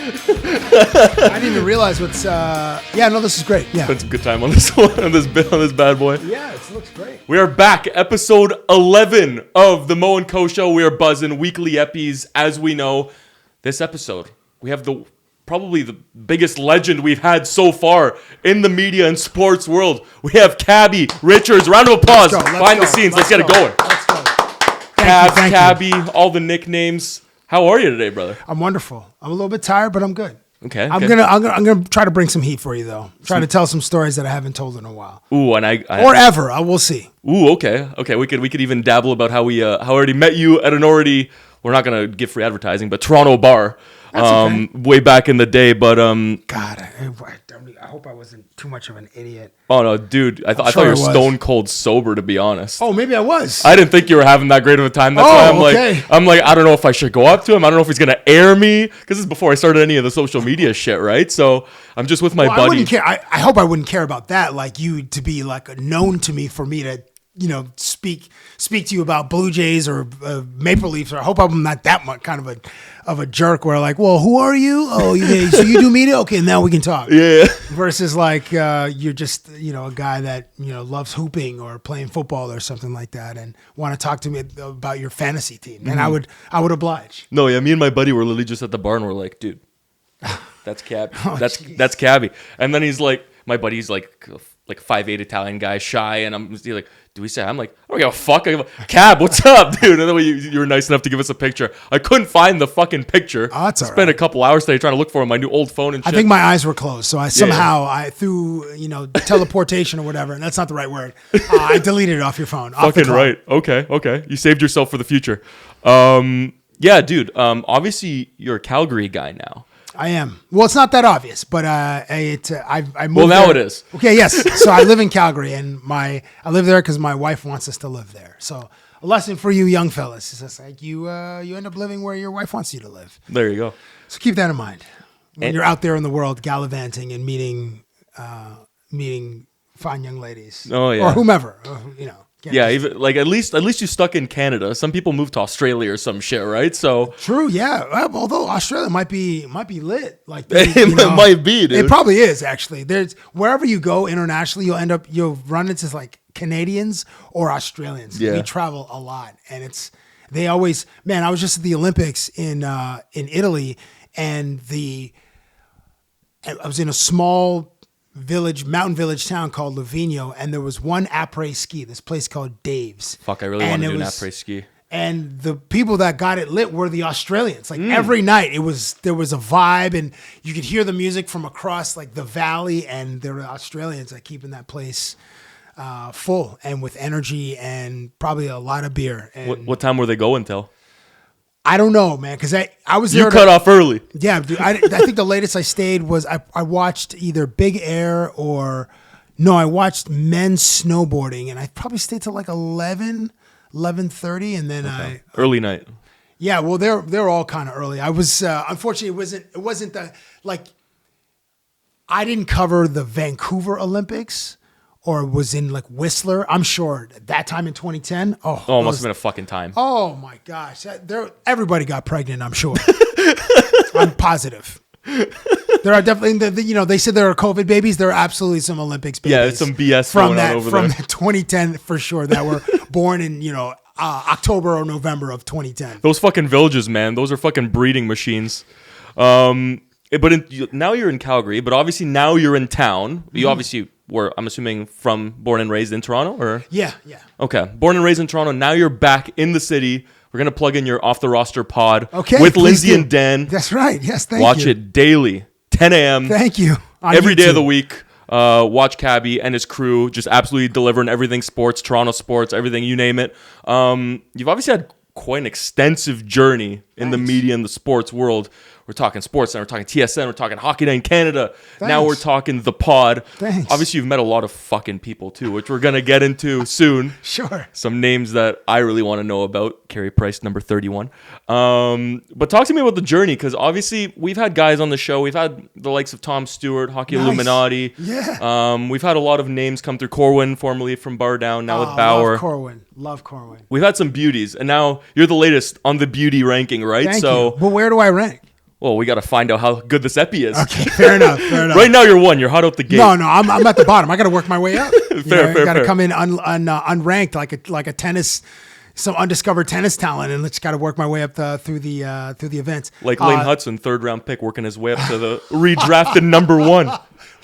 I didn't even realize what's. This is great. Yeah, spent some good time on this one, on this bad boy. Yeah, it looks great. We are back, episode 11 of the Mo&Co Show. We are buzzing weekly epis, as we know. This episode, we have probably the biggest legend we've had so far in the media and sports world. We have Cabbie Richards. Round of applause behind the scenes. Let's get it going. Let's go. Cabbie, all the nicknames. How are you today, brother? I'm wonderful. I'm a little bit tired, but I'm good. Okay. I'm gonna try to bring some heat for you though. Try to tell some stories that I haven't told in a while. Ooh, and or ever. I will see. Ooh, okay. We could even dabble about how we I already met you at an already. We're not gonna give free advertising, but Toronto bar. Okay. Way back in the day, but God, I hope I wasn't too much of an idiot. Oh no, dude, I thought you were stone cold sober, to be honest. Oh, maybe I was. I didn't think you were having that great of a time. That's why I'm like, I don't know if I should go up to him. I don't know if he's gonna air me, because this is before I started any of the social media shit, right? So I'm just with my buddy. I wouldn't care. I hope I wouldn't care about that. Like you to be like known to me for me to, speak to you about Blue Jays or Maple Leafs. Or I hope I'm not that much kind of a jerk where like, well, who are you? Oh, so you do media? Okay, now we can talk. Yeah. Versus like you're just a guy that loves hooping or playing football or something like that, and want to talk to me about your fantasy team. And I would oblige. No, yeah, me and my buddy were literally just at the bar and we're like, dude, that's Cabbie. That's Cabbie. And then he's like, my buddy's like 5'8" Italian guy, shy, and he's like, do we say? I'm like, I don't give a fuck. I give a Cab, what's up, dude? And then you were nice enough to give us a picture. I couldn't find the fucking picture. Oh, that's all right. Spent a couple hours today trying to look for it on my new old phone and shit. I think my eyes were closed, so I through teleportation or whatever, and that's not the right word. I deleted it off your phone. Fucking right. Okay. You saved yourself for the future. Yeah, dude. Obviously, you're a Calgary guy now. I am. Well, it's not that obvious, but I moved. Well, now there. It is. Okay, yes. So I live in Calgary, and I live there because my wife wants us to live there. So a lesson for you young fellas is just like you end up living where your wife wants you to live. There you go. So keep that in mind when you're out there in the world gallivanting and meeting fine young ladies. Oh yeah, or whomever. Yeah, even like at least you stuck in Canada. Some people move to Australia or some shit, right? So true, yeah. Although Australia might be lit, like it might be, dude. It probably is actually. There's wherever you go internationally, you'll run into like Canadians or Australians. Yeah, we travel a lot, and they always. Man, I was just at the Olympics in Italy, and I was in a small mountain village town called Livigno, and there was one après ski, this place called Dave's. Fuck, I really want to do an après ski. And the people that got it lit were the Australians. Like every night there was a vibe, and you could hear the music from across like the valley, and there were Australians that keeping that place full and with energy and probably a lot of beer. And what time were they going till? I don't know, man, because I was there. You cut off early. Yeah, dude, I think the latest I stayed was I watched either Big Air or I watched men's snowboarding, and I probably stayed till like 11:30, and then early night. Yeah, well, they're all kind of early. I was unfortunately it wasn't the like I didn't cover the Vancouver Olympics. Or was in like Whistler. I'm sure at that time in 2010. Oh, it must have been a fucking time. Oh my gosh. Everybody got pregnant, I'm sure. I'm positive. There are definitely, they said there are COVID babies. There are absolutely some Olympics babies. Yeah, it's some BS from that over from there. 2010 for sure that were born in, October or November of 2010. Those fucking villages, man. Those are fucking breeding machines. Now you're in Calgary, but obviously now you're in town. You obviously were, I'm assuming, born and raised in Toronto, or? Yeah. Okay, born and raised in Toronto. Now you're back in the city. We're gonna plug in your off the roster pod with Lindsay and Dan. That's right. Yes, thank you. Watch it daily, 10 a.m. Thank you. Every day of the week. Watch Cabbie and his crew just absolutely delivering everything sports, Toronto sports, everything, you name it. You've obviously had quite an extensive journey in the media and the sports world. We're talking sports, and we're talking TSN, we're talking Hockey Night in Canada. Thanks. Now we're talking the pod. Thanks. Obviously, you've met a lot of fucking people, too, which we're going to get into soon. Sure. Some names that I really want to know about. Carey Price, number 31. But talk to me about the journey, because obviously, we've had guys on the show. We've had the likes of Tom Stewart, Hockey Illuminati. Yeah. We've had a lot of names come through. Corwin, formerly from Bar Down, now with Bauer. Love Corwin. We've had some beauties, and now you're the latest on the beauty ranking, right? Thank you. But where do I rank? Well, we got to find out how good this epi is. Okay, fair enough. Right now, you're 1. You're hot out the gate. No, I'm at the bottom. I got to work my way up. fair. Got to come in unranked, like a tennis, some undiscovered tennis talent, and just got to work my way up through the events. Like Lane Hudson, 3rd round pick, working his way up to the redrafted number 1.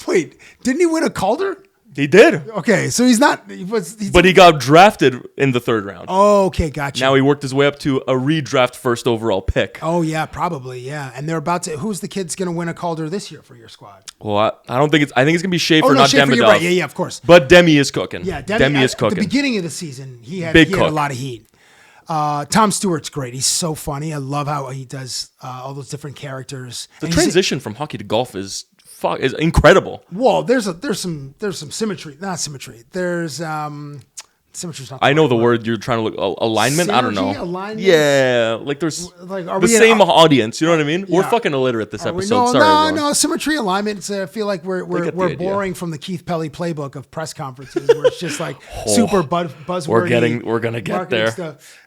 Wait, didn't he win a Calder? He did. Okay, so he's not. But he got drafted in the 3rd round. Oh, okay, gotcha. Now he worked his way up to a redraft 1st overall pick. Oh yeah, probably yeah. And they're about to. Who's the kid's going to win a Calder this year for your squad? Well, I don't think it's. I think it's gonna be Schaefer, not Schaefer, Demidov. you're right. Yeah, of course. But Demi is cooking. Yeah, Demi is cooking. At the beginning of the season, he had Big a lot of heat. Tom Stewart's great. He's so funny. I love how he does all those different characters. The transition from hockey to golf is incredible. Well, there's some symmetry. Not symmetry. There's symmetry's not. I know the word you're trying to look. Alignment. Synergy, I don't know. alignment? Yeah, like there's Like, the same audience. You know what I mean? We're Yeah. fucking illiterate this episode. Sorry, everyone. No. Symmetry, alignment. I feel like we're get the idea. boring from the Keith Pelly playbook of press conferences, where it's just like super buzzwordy. We're gonna get marketing there. Stuff.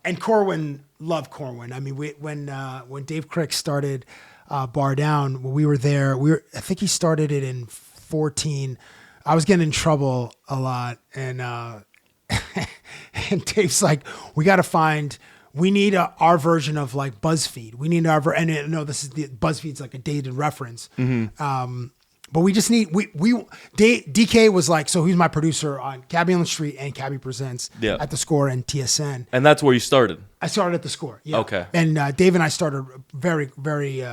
And Corwin, love Corwin. I mean, when Dave Crick started Bar Down, when we were there, I think he started it in 2014. I was getting in trouble a lot, and and Dave's like, we need our version of like BuzzFeed. We need and no, this is BuzzFeed's like a dated reference. Mm-hmm. But we just need DK was like, so he's my producer on Cabbie on the Street and Cabbie Presents at the Score and TSN. And that's where you started. I started at the Score. Yeah. Okay. And Dave and I started very, very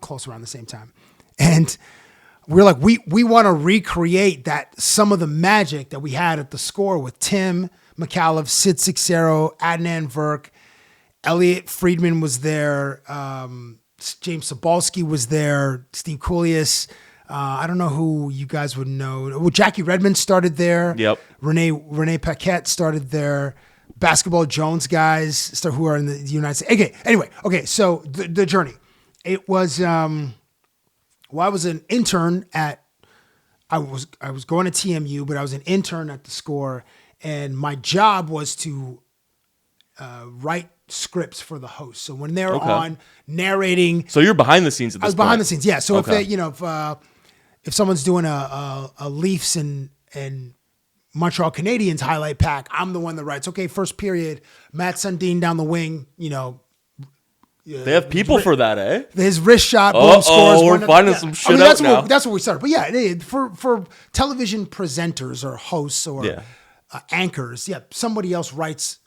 close around the same time. And we're like, we want to recreate some of the magic that we had at the Score with Tim McAuliffe, Sid Sixero, Adnan Verk, Elliot Friedman was there, James Sobalski was there, Steve Coulias. I don't know who you guys would know. Well, Jackie Redmond started there. Yep. Renee Paquette started there. Basketball Jones guys who are in the United States. Okay. Anyway. Okay. So the journey. It was. I was an intern I was going to TMU, but I was an intern at the Score, and my job was to write scripts for the host. So when they're on narrating, so you're behind the scenes at this I was behind the scenes. Yeah. So Okay. if someone's doing a Leafs and Montreal Canadiens highlight pack, I'm the one that writes, okay, first period, Matt Sundin down the wing, They have people for that, eh? his wrist shot, boom, scores. We're finding some shit out now. That's what we started. But yeah, for television presenters or hosts or anchors, somebody else writes.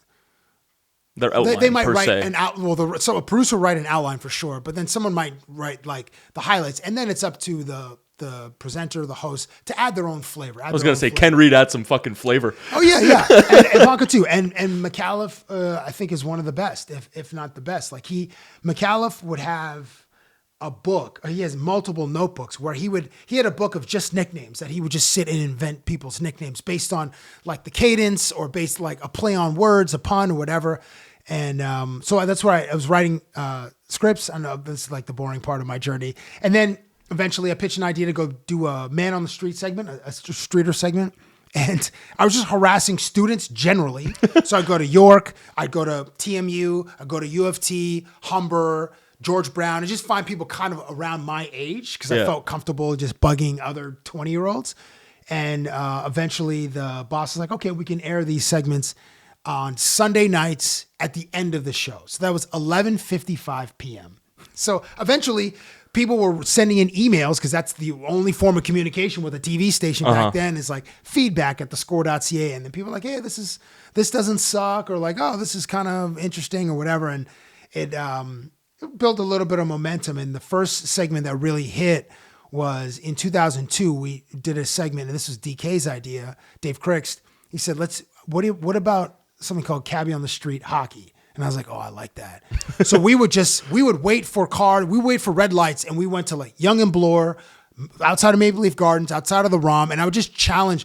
Their outline, They might per write se. an out. Well, so a producer will write an outline for sure, but then someone might write like the highlights, and then it's up to the presenter, the host, to add their own flavor. I was gonna say, Ken Reed add some fucking flavor. Oh yeah, and Vodka too, and McAuliffe, I think is one of the best, if not the best. Like McAuliffe would have a book. He has multiple notebooks where he had a book of just nicknames that he would just sit and invent people's nicknames based on like the cadence or based like a play on words, a pun, or whatever. And so that's where I was writing scripts. I know this is like the boring part of my journey. And then eventually I pitched an idea to go do a man on the street segment, a streeter segment. And I was just harassing students generally. So I'd go to York, I'd go to TMU, I'd go to U of T, Humber, George Brown, and just find people kind of around my age because I felt comfortable just bugging other 20-year-olds. And eventually the boss was like, okay, we can air these segments on Sunday nights at the end of the show. So that was 11:55 p.m. So eventually people were sending in emails because that's the only form of communication with a TV station back then is like feedback at thescore.ca. And then people are like, hey, this doesn't suck, or like, oh, this is kind of interesting or whatever. And it built a little bit of momentum. And the first segment that really hit was in 2002. We did a segment, and this was DK's idea, Dave Crick's. He said, what about something called Cabbie on the Street hockey? And I was like, oh, I like that. So we would wait for red lights, and we went to like Young and Bloor, outside of Maple Leaf Gardens, outside of the ROM, and I would just challenge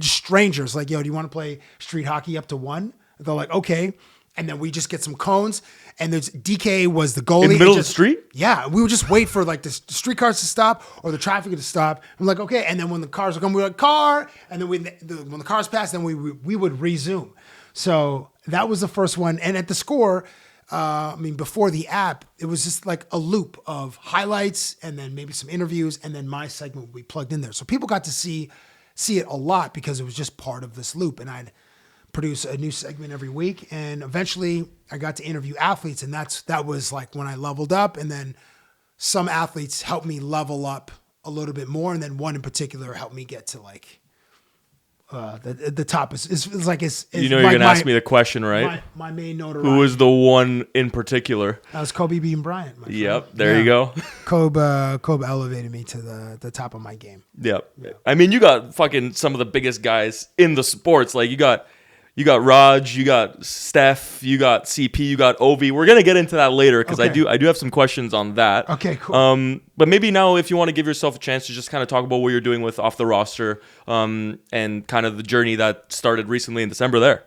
strangers like, yo, do you want to play street hockey up to 1? They're like, okay. And then we just get some cones, and there's DK was the goalie. In the middle of the street? Yeah. We would just wait for like the streetcars to stop or the traffic to stop. I'm like, okay. And then when the cars would come, we were like, car. And then when the cars passed, then we would resume. So that was the first one. And at the Score, before the app, it was just like a loop of highlights and then maybe some interviews, and then my segment would be plugged in there. So people got to see it a lot because it was just part of this loop. And I'd produce a new segment every week. And eventually I got to interview athletes, and that was like when I leveled up. And then some athletes helped me level up a little bit more. And then one in particular helped me get to like, the top is like is you're gonna ask me the question, right? My main notoriety. Who was the one in particular? That was Kobe Bean Bryant. Yep, there you go. Kobe elevated me to the top of my game. Yep. I mean, you got fucking some of the biggest guys in the sports. Like you got Raj, you got Steph, you got CP, you got Ovi. We're gonna get into that later because I do have some questions on that. Okay, cool. But maybe now, if you want to give yourself a chance to just kind of talk about what you're doing with Off the Roster, and kind of the journey that started recently in December there.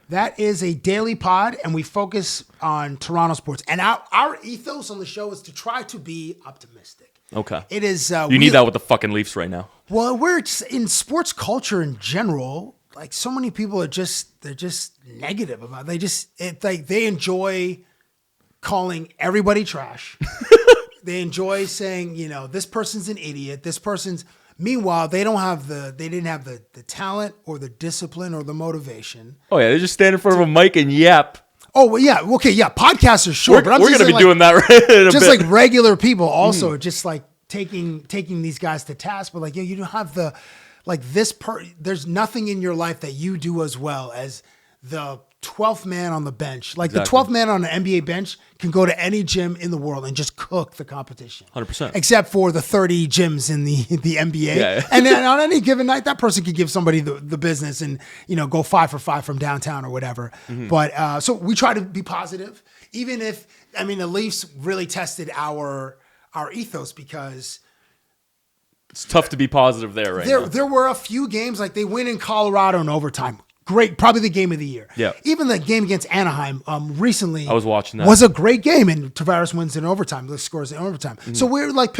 That is a daily pod, and we focus on Toronto sports. And our ethos on the show is to try to be optimistic. Okay. It is. You need that with the fucking Leafs right now. Well, we're in sports culture in general. Like so many people they're just negative about it. They enjoy calling everybody trash. They enjoy saying, this person's an idiot. This person's meanwhile, they didn't have the talent or the discipline or the motivation. Oh yeah, they just stand in front of a mic and yap. Oh well, yeah, okay, yeah. Podcasts are short, but we're gonna be doing that right in a just bit. Like regular people also just like taking these guys to task, but like you don't have the like there's nothing in your life that you do as well as the 12th man on the bench. Like exactly. The 12th man on an NBA bench can go to any gym in the world and just cook the competition. 100%. Except for the 30 gyms in the NBA. Yeah. And then on any given night, that person could give somebody the business and, go 5 for 5 from downtown or whatever. Mm-hmm. But so we try to be positive, even if, the Leafs really tested our ethos because it's tough to be positive there right now. There were a few games, like they win in Colorado in overtime. Great, probably the game of the year. Yeah. Even the game against Anaheim recently. I was watching that. Was a great game, and Tavares wins in overtime. The scores in overtime. Mm-hmm. So we're like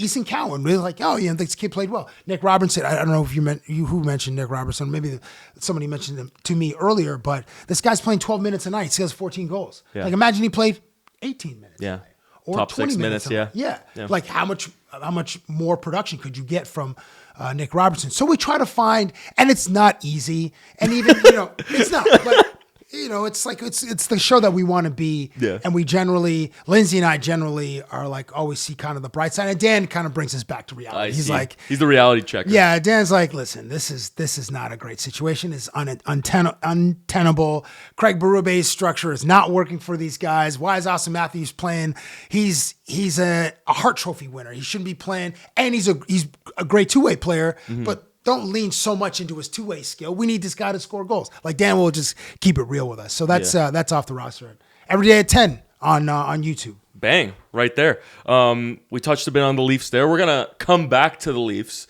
Easton Cowan. We're like, this kid played well. Nick Robertson. I don't know if who mentioned Nick Robertson. Maybe somebody mentioned him to me earlier. But this guy's playing 12 minutes a night. He has 14 goals. Yeah. Like imagine he played 18 minutes. Yeah. Or top 20 6 minutes. Yeah. Like how much more production could you get from Nick Robertson? So we try to find, and it's not easy, and even it's not. But it's like it's the show that we want to be, and we generally, Lindsay and I generally are like always see kind of the bright side, and Dan kind of brings us back to reality. He's the reality checker. Yeah, Dan's like, listen, this is not a great situation. It's untenable. Craig Berube's structure is not working for these guys. Why is Austin Matthews playing? He's a Hart Trophy winner. He shouldn't be playing, and he's a great two-way player, but don't lean so much into his two-way skill. We need this guy to score goals. Like Dan will just keep it real with us. So that's Off the Roster. Every day at 10 on YouTube. Bang, right there. We touched a bit on the Leafs there. We're going to come back to the Leafs.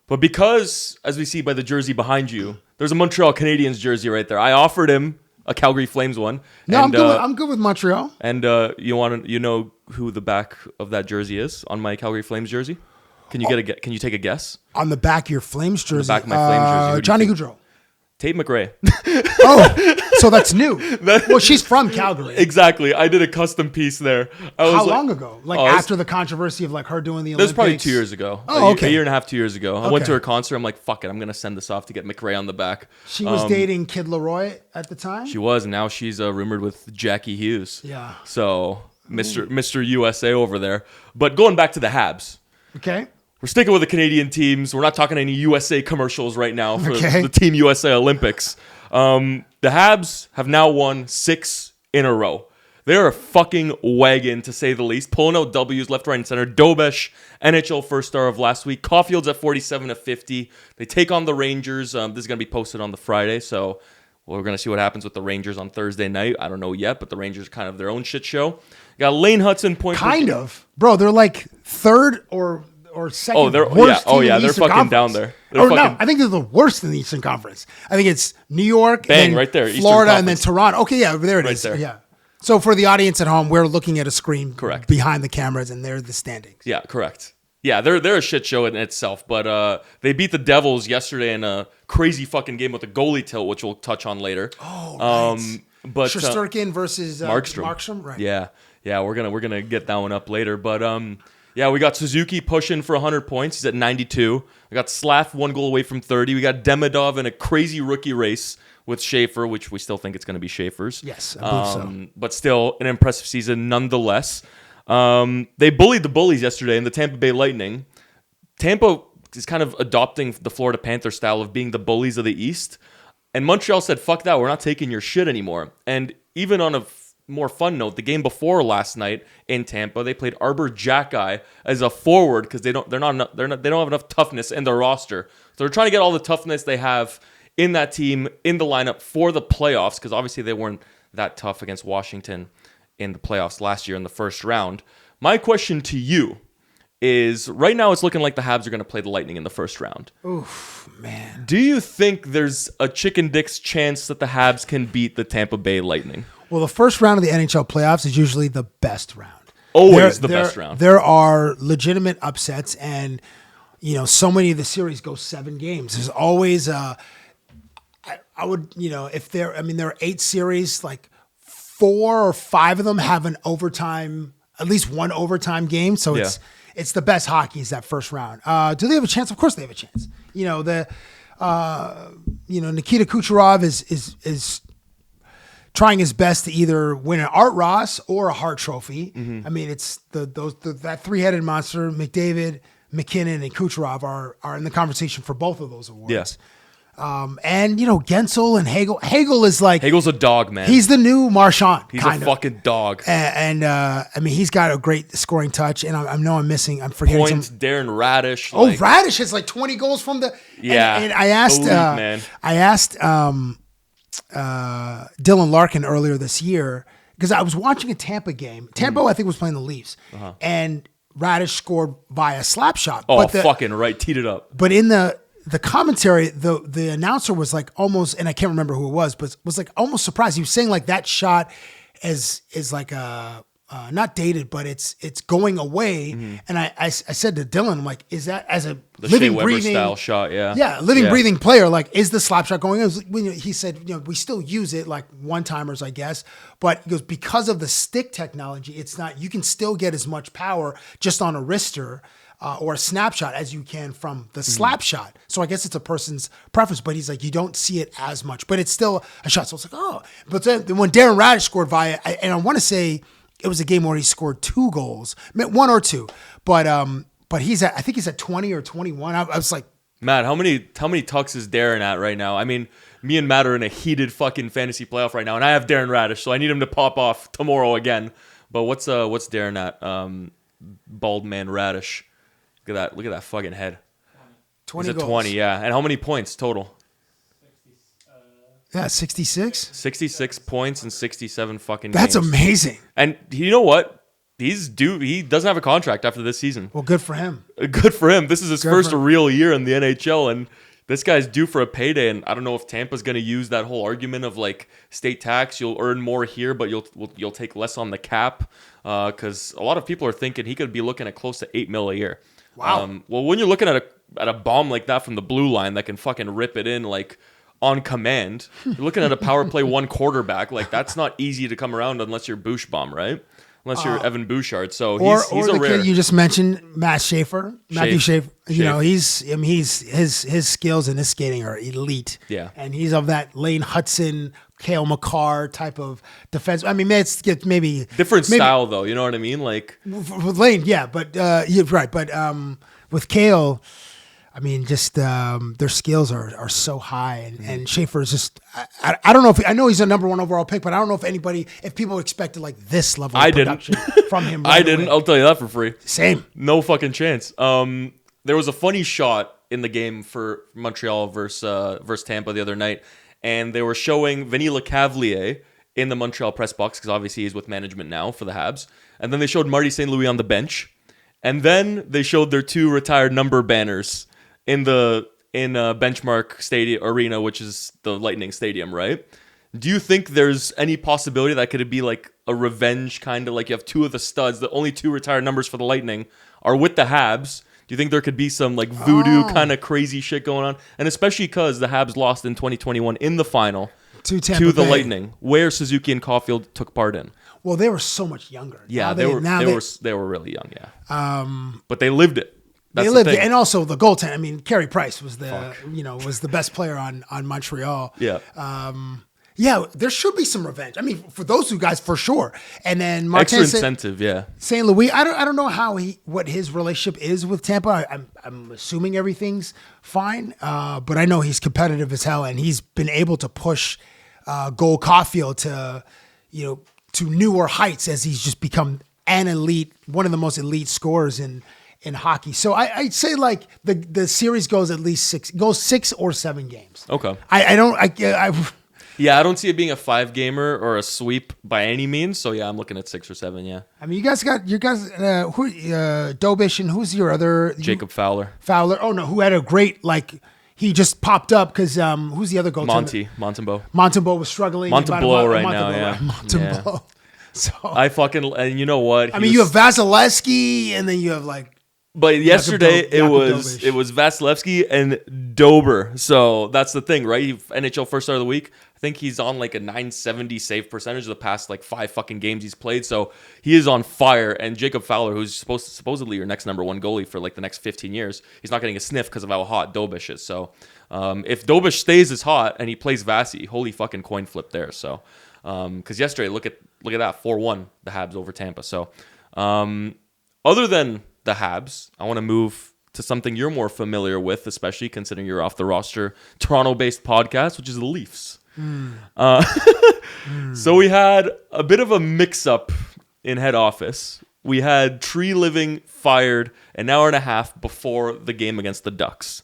But because, as we see by the jersey behind you, there's a Montreal Canadiens jersey right there. I offered him a Calgary Flames one. No, and, I'm good with Montreal. And you know who the back of that jersey is on my Calgary Flames jersey? Can you take a guess? On the back of your Flames jersey? On the back of my Flames jersey. Johnny Gaudreau. Tate McRae. Oh, so that's new. Well, she's from Calgary. Exactly. I did a custom piece there. How long ago? After the controversy of her doing the Olympics? That was probably 2 years ago. Oh, okay. A year and a half, 2 years ago. I went to her concert. I'm like, fuck it. I'm going to send this off to get McRae on the back. She was dating Kid Leroy at the time? She was. And now she's rumored with Jackie Hughes. Yeah. So, Mr. USA over there. But going back to the Habs. Okay. We're sticking with the Canadian teams. We're not talking any USA commercials right now for the Team USA Olympics. The Habs have now won 6 in a row. They're a fucking wagon, to say the least. Pulling out W's left, right, and center. Dobesh, NHL first star of last week. Caulfield's at 47-50. They take on the Rangers. This is going to be posted on the Friday, so we're going to see what happens with the Rangers on Thursday night. I don't know yet, but the Rangers are kind of their own shit show. Got Lane Hudson point. Kind of. Bro, they're like third or second they're worst team in the they're Eastern fucking Conference. Down there. No, I think they're the worst in the Eastern Conference. I think it's New York, Bang, right there, Florida, and then Toronto. Okay, yeah, there it is. There. Yeah. So for the audience at home, we're looking at a screen correct behind the cameras, and they're the standings. Yeah, correct. Yeah, they're a shit show in itself, but they beat the Devils yesterday in a crazy fucking game with a goalie tilt, which we'll touch on later. Oh, right. But Shesterkin versus Markstrom. Right. Yeah, we're gonna get that one up later. But yeah, we got Suzuki pushing for 100 points. He's at 92. We got Slav 1 goal away from 30. We got Demidov in a crazy rookie race with Schaefer, which we still think it's going to be Schaefer's. Yes, I believe so. But still an impressive season nonetheless. They bullied the bullies yesterday in the Tampa Bay Lightning. Tampa is kind of adopting the Florida Panther style of being the bullies of the East. And Montreal said, fuck that, we're not taking your shit anymore. And even on a more fun note, the game before last night in Tampa, they played Arbor Jackeye as a forward because they don't have enough toughness in their roster. So they're trying to get all the toughness they have in that team in the lineup for the playoffs, because obviously they weren't that tough against Washington in the playoffs last year in the first round. My question to you is, right now it's looking like the Habs are going to play the Lightning in the first round. Oof, man. Do you think there's a chicken dick's chance that the Habs can beat the Tampa Bay Lightning? Well, the first round of the NHL playoffs is usually the best round. Always the best round. There are legitimate upsets, and so many of the series go 7 games. There's always I would, if there are 8 series, like 4 or 5 of them have an overtime, at least one overtime game. So it's the best hockey is that first round. Do they have a chance? Of course they have a chance. Nikita Kucherov is trying his best to either win an Art Ross or a Hart Trophy. Mm-hmm. I mean, it's that 3-headed monster. McDavid, McKinnon, and Kucherov are in the conversation for both of those awards. Yes. And Gensel and Hagel. Hagel is like, Hagel's a dog, man. He's the new Marchand. He's a fucking dog. And he's got a great scoring touch. And I'm forgetting points. Darren Radish. Radish has like 20 goals from the. Yeah. And I asked. Man. I asked Dylan Larkin earlier this year because I was watching a Tampa game. Tampa, I think, was playing the Leafs, and Radish scored via slap shot. Oh, fucking right, teed it up. But in the commentary, the announcer was like almost, and I can't remember who it was, but was like almost surprised. He was saying like that shot is like a not dated, but it's going away. Mm-hmm. And I said to Dylan, I'm like, is that as a the living, Shea Weber breathing style shot? Breathing player, like, is the slap shot going? He said, we still use it like one timers, I guess, but he goes, because of the stick technology, it's not. You can still get as much power just on a wrister. Or a snapshot as you can from the slap shot. So I guess it's a person's preference, but he's like, you don't see it as much, but it's still a shot. So it's like, oh, but then when Darren Radish scored and I want to say it was a game where he scored 2 goals, 1 or 2, but I think he's at 20 or 21. I was like, Matt, how many tucks is Darren at right now? I mean, me and Matt are in a heated fucking fantasy playoff right now, and I have Darren Radish, so I need him to pop off tomorrow again. But what's Darren at? Bald man Radish. Look at that fucking head. 20 He's at goals. 20, yeah. And how many points total? 66. 66 points and 67 fucking That's games. amazing. And you know what? He doesn't have a contract after this season. Well, good for him. Good for him. This is his first real year in the NHL, and this guy's due for a payday. And I don't know if Tampa's going to use that whole argument of like state tax. You'll earn more here, but you'll take less on the cap. Because a lot of people are thinking he could be looking at close to $8 million a year. Wow. Well, when you're looking at a bomb like that from the blue line that can fucking rip it in like on command, you're looking at a power play 1 quarterback. Like, that's not easy to come around unless you're Bushbaum, right? Unless you're Evan Bouchard. So he's a rare. Kid you just mentioned, Matthew Schaefer. His skills and his skating are elite. Yeah. And he's of that Lane Hudson, Cale Makar type of defense. I mean, maybe different style though. You know what I mean? Like with Lane, yeah, but you're right. But with Cale, I mean, just their skills are so high, and Schaefer is just. I don't know I know he's a number 1 overall pick, but I don't know if people expected like this level of production from him. Right I didn't. away. I'll tell you that for free. Same. No fucking chance. There was a funny shot in the game for Montreal versus Tampa the other night, and they were showing Vinny Lecavalier in the Montreal press box because obviously he's with management now for the Habs, and then they showed Marty St. Louis on the bench, and then they showed their 2 retired number banners in Benchmark Stadium Arena, which is the Lightning Stadium, right? Do you think there's any possibility that could be like a revenge kind of like you have 2 of the studs, the only 2 retired numbers for the Lightning are with the Habs? Do you think there could be some like voodoo kind of crazy shit going on? And especially because the Habs lost in 2021 in the final to Tampa to the Bay. Lightning, where Suzuki and Caulfield took part in. Well, they were so much younger. Yeah, Now they they were really young. Yeah, but they lived it. That's they lived the it, thing. and also the goaltender. I mean, Carey Price was was the best player on Montreal. Yeah. Yeah, there should be some revenge. I mean, for those two guys, for sure. And then Extra Martin incentive, yeah. St. Louis. I don't know what his relationship is with Tampa. I'm assuming everything's fine, but I know he's competitive as hell, and he's been able to push Cole Caulfield to newer heights as he's just become one of the most elite scorers in hockey. So I'd say like the series goes at least 6 or 7 games. Okay. I don't see it being a 5-gamer or a sweep by any means. So yeah, I'm looking at 6 or 7. Yeah. I mean, you guys Dobish, and who's your other Jacob Fowler. Oh no, who had a great he just popped up because who's the other goaltender? Montembeault was struggling. Montembeault right now, yeah. Montembeault. Yeah. So and you know what? You have Vasilevsky, and then you have But yesterday it Dobish. was Vasilevsky and Dober. So that's the thing, right? NHL first star of the week. I think he's on like a 970 save percentage of the past like 5 fucking games he's played. So he is on fire. And Jacob Fowler, who's supposedly your next number 1 goalie for like the next 15 years, he's not getting a sniff because of how hot Dobish is. So if Dobish stays as hot and he plays Vasi, holy fucking coin flip there. So because yesterday, look at that 4-1 the Habs over Tampa. So other than the Habs, I want to move to something you're more familiar with, especially considering you're off the roster Toronto-based podcast, which is the Leafs. So we had a bit of a mix-up in head office. We had Tree Living fired an hour and a half before the game against the Ducks.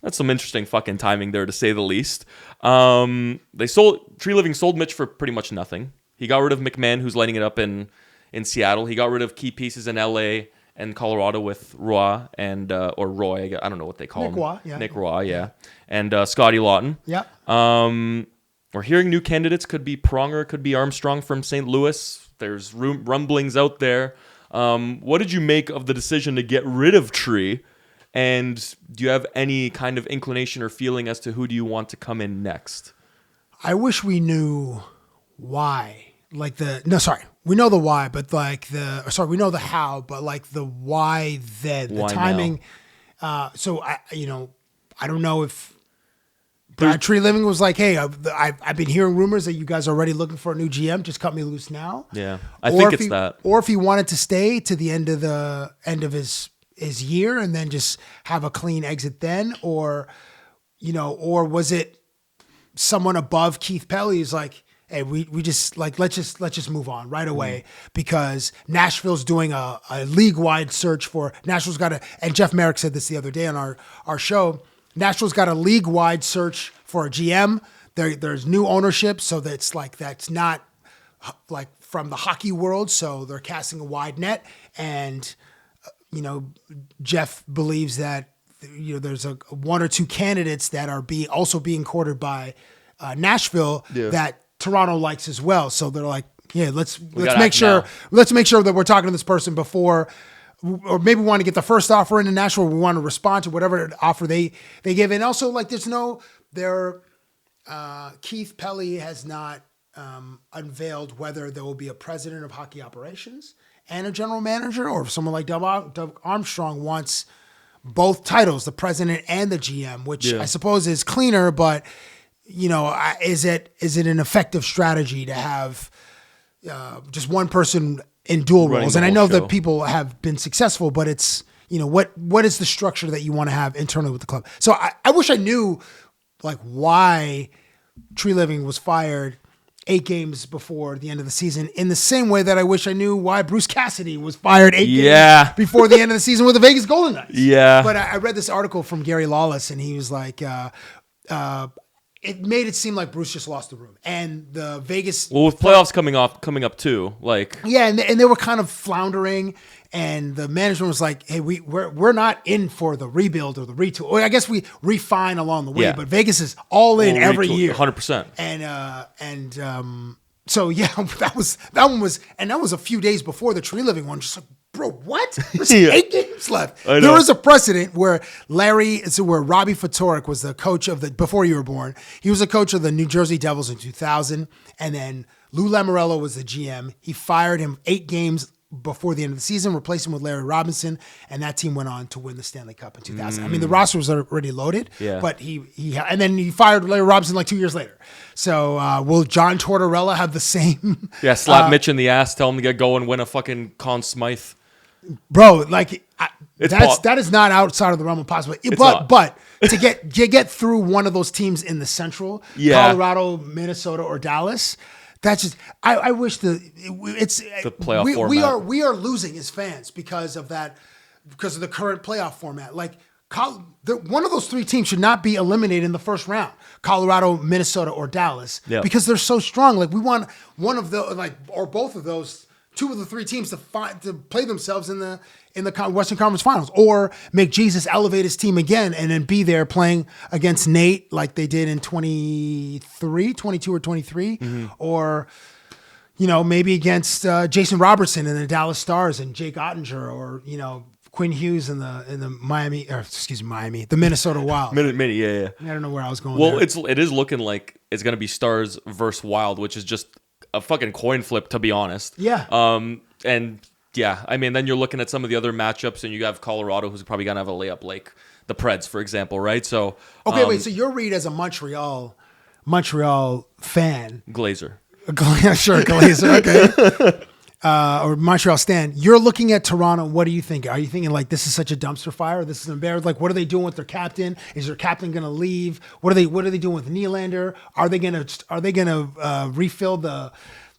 That's some interesting fucking timing there, to say the least. Tree Living sold Mitch for pretty much nothing. He got rid of McMahon, who's lighting it up in Seattle. He got rid of key pieces in LA and Colorado with Roy or Roy, I don't know what they call him. Nick Roy, yeah. And Scotty Lawton. Yeah. We're hearing new candidates. Could be Pronger, could be Armstrong from St. Louis. There's rumblings out there. What did you make of the decision to get rid of Tree? And do you have any kind of inclination or feeling as to who do you want to come in next? I wish we knew why. We know the why, but we know the how, but like the why then, the timing. So I don't know if Tree Living was like, hey, I've been hearing rumors that you guys are already looking for a new GM. Just cut me loose now. Yeah, I think it's that. Or if he wanted to stay to the end of his year and then just have a clean exit then, or was it someone above Keith Pelly is like, hey, we just like let's just move on right away because Nashville's doing a league-wide search for Nashville's got and Jeff Merrick said this the other day on our show. Nashville's got a league-wide search for a GM. There's new ownership, so that's not like from the hockey world. So they're casting a wide net, and Jeff believes that there's a 1 or 2 candidates that are also being courted by Nashville that Toronto likes as well. So they're like, yeah, let's make sure that we're talking to this person before, or maybe we want to get the first offer into Nashville. We want to respond to whatever offer they give. And also like Keith Pelly has not unveiled whether there will be a president of hockey operations and a general manager, or if someone like Doug Armstrong wants both titles, the president and the GM, which I suppose is cleaner, but is it an effective strategy to have just one person in dual roles? And I know that people have been successful, but it's, what is the structure that you want to have internally with the club? So I wish I knew like why Tree Living was fired 8 games before the end of the season, in the same way that I wish I knew why Bruce Cassidy was fired 8 games before the end of the season with the Vegas Golden Knights. Yeah. But I read this article from Gary Lawless, and he was like, it made it seem like Bruce just lost the room, and the Vegas. Well, with playoffs coming up too, like and they were kind of floundering, and the management was like, "Hey, we're not in for the rebuild or the retool. Or I guess we refine along the way, but Vegas is all in every year, 100%." So that one was a few days before the Tree Living one. Just like, Bro, what? There's Yeah. 8 games left. I know. There was a precedent where Robbie Ftorek was the coach of before you were born. He was the coach of the New Jersey Devils in 2000, and then Lou Lamoriello was the GM. He fired him 8 games before the end of the season, replaced him with Larry Robinson, and that team went on to win the Stanley Cup in 2000. I mean, the roster was already loaded, but and then he fired Larry Robinson like 2 years later. So will John Tortorella have the same? Yeah, slap Mitch in the ass, tell him to get going, win a fucking Conn Smythe. Bro, like that is not outside of the realm of possibility. But to get through one of those teams in the Central, Colorado, Minnesota, or Dallas, that's just I wish it's the playoff format. We are losing as fans because of that, because of the current playoff format. Like one of those 3 teams should not be eliminated in the first round. Colorado, Minnesota, or Dallas, because they're so strong. Like we want one of the or both of those. 2 of the 3 teams to play themselves in the Western Conference Finals, or make Jesus elevate his team again and then be there playing against Nate like they did in 22 or 23, or maybe against Jason Robertson and the Dallas Stars and Jake Ottinger, or Quinn Hughes in the the Minnesota Wild. Yeah. I don't know where I was going. Well, there. it is looking like it's gonna be Stars versus Wild, which is just a fucking coin flip, to be honest. Yeah. And yeah, I mean, then you're looking at some of the other matchups, and you have Colorado, who's probably gonna have a layup like the Preds, for example, right? So okay, wait. So your read as a Montreal fan, Glazer. Sure, Glazer. Okay. Or Montreal stan. You're looking at Toronto. What do you think? Are you thinking like this is such a dumpster fire? This is embarrassing. Like, what are they doing with their captain? Is their captain going to leave? What are they doing with Nylander? Are they going to refill the?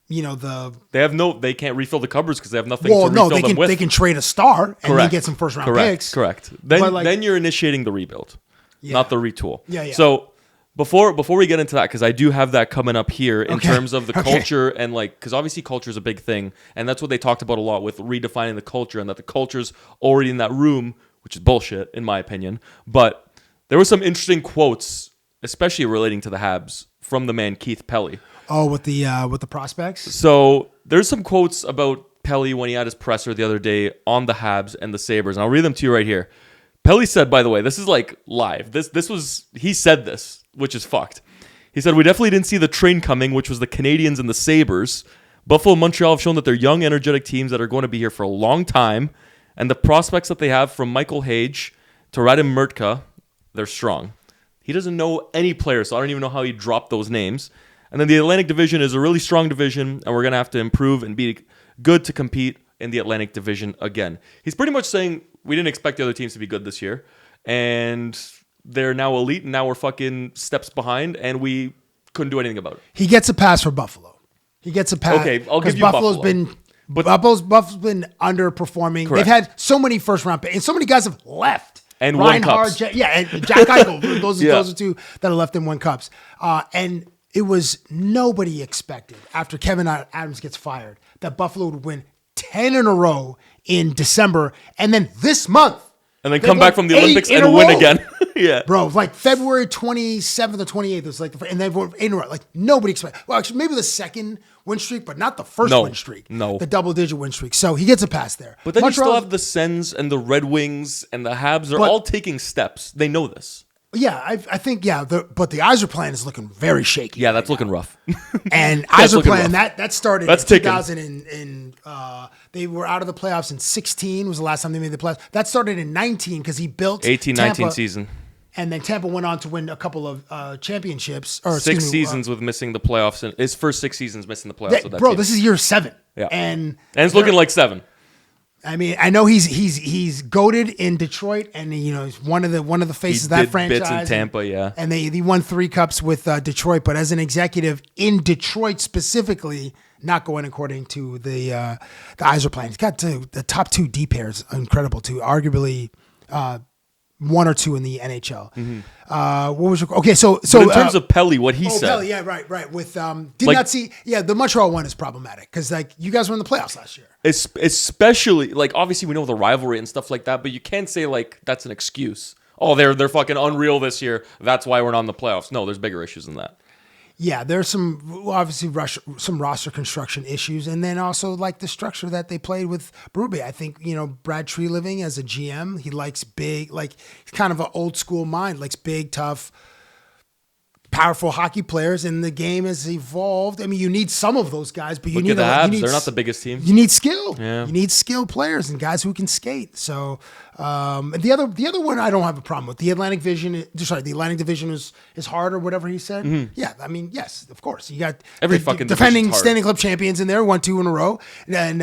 They can't refill the cupboards because they have nothing to refill them with. They can trade a star and then get some first round picks. Correct. Then you're initiating the rebuild, not the retool. Yeah. So before we get into that, because I do have that coming up here in terms of the culture, and because obviously culture is a big thing, and that's what they talked about a lot with redefining the culture, and that the culture's already in that room, which is bullshit in my opinion. But there were some interesting quotes, especially relating to the Habs, from the man Keith Pelly. Oh, with the prospects. So there's some quotes about Pelly when he had his presser the other day on the Habs and the Sabres, and I'll read them to you right here. Pelly said, by the way, this is like live. He said this, which is fucked. He said, "We definitely didn't see the train coming, which was the Canadians and the Sabres. Buffalo and Montreal have shown that they're young, energetic teams that are going to be here for a long time, and the prospects that they have from Michael Hage to Radim Murtka, they're strong." He doesn't know any players, so I don't even know how he dropped those names. And then the Atlantic Division is a really strong division, and we're going to have to improve and be good to compete in the Atlantic Division again. He's pretty much saying we didn't expect the other teams to be good this year, and they're now elite, and now we're fucking steps behind, and we couldn't do anything about it. He gets a pass for Buffalo. He gets a pass. Okay, I'll give you Buffalo's Buffalo. Buffalo's been underperforming. Correct. They've had so many first round picks, and so many guys have left. And won cups. And Jack Eichel. Those are 2 that have left and won cups. And it was nobody expected after Kevin Adams gets fired that Buffalo would win 10 in a row in December, and then this month. And then come back from the Olympics and win again. Yeah. Bro, like February 27th or 28th was like and they've won 8 in a row. Like nobody expected. Well, actually, maybe the second win streak, but not the first win streak. No. The double-digit win streak. So he gets a pass there. But then you still have the Sens and the Red Wings and the Habs. They're all taking steps. They know this. Yeah, I think, but the Yzerplan is looking very shaky. Yeah, that's looking rough. And Yzerplan, that started in 2000 and they were out of the playoffs in 16 was the last time they made the playoffs. That started in 19 because he built 18-19 season. And then Tampa went on to win a couple of championships. Or 6 seasons with missing the playoffs. And his first 6 seasons missing the playoffs. This is year 7. Yeah. And it's looking like 7. I mean, I know he's goated in Detroit, and he's one of the faces of that franchise. Bits in Tampa, and he won 3 cups with Detroit. But as an executive in Detroit specifically, not going according to the Yzerplan. He's got the top 2 D pairs, incredible too. Arguably, 1 or 2 in the NHL. Mm-hmm. What was your, okay? So in terms of Pelly, what he said. Pelly, yeah, right. With not see, the Montreal one is problematic because you guys were in the playoffs last year. Especially obviously we know the rivalry and stuff like that, but you can't say that's an excuse. Oh, they're fucking unreal this year. That's why we're not in the playoffs. No, there's bigger issues than that. Yeah, there's some roster construction issues, and then also like the structure that they played with Berube. I think Brad Treliving as a GM, he likes big, like he's kind of an old school mind, likes big, tough, powerful hockey players, and the game has evolved. I mean, you need some of those guys, but Look at the Habs. They're not the biggest team. You need skill. Yeah. You need skilled players and guys who can skate. So, and the other one I don't have a problem with. The Atlantic Division is hard or whatever he said. Mm-hmm. Yeah, I mean, yes, of course. You got Every fucking defending division's hard. Stanley Cup champions in there, 1-2 in a row, and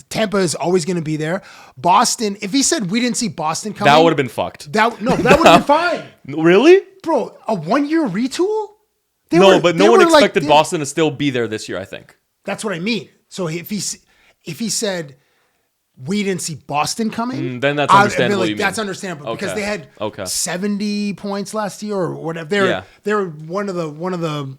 Tampa is always going to be there. Boston. If he said we didn't see Boston coming, That would have been fucked. that would have been fine. Really? Bro, a 1-year retool? But no one expected Boston to still be there this year, I think. That's what I mean. So if he said we didn't see Boston coming, then that's understandable. That's understandable Okay. because they had Okay. 70 points last year or whatever. They're one of the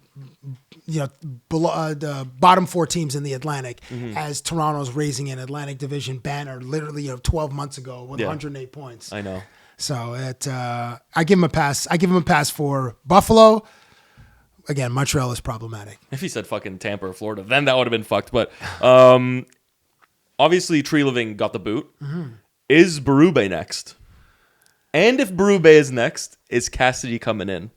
below, the bottom 4 teams in the Atlantic, as Toronto's raising an Atlantic Division banner literally 12 months ago with 108 points. I know. So I give him a pass. I give him a pass for Buffalo. Again, Montreal is problematic. If he said fucking Tampa or Florida, then that would have been fucked. But obviously, Treliving got the boot. Mm-hmm. Is Berube next? And if Berube is next, is Cassidy coming in?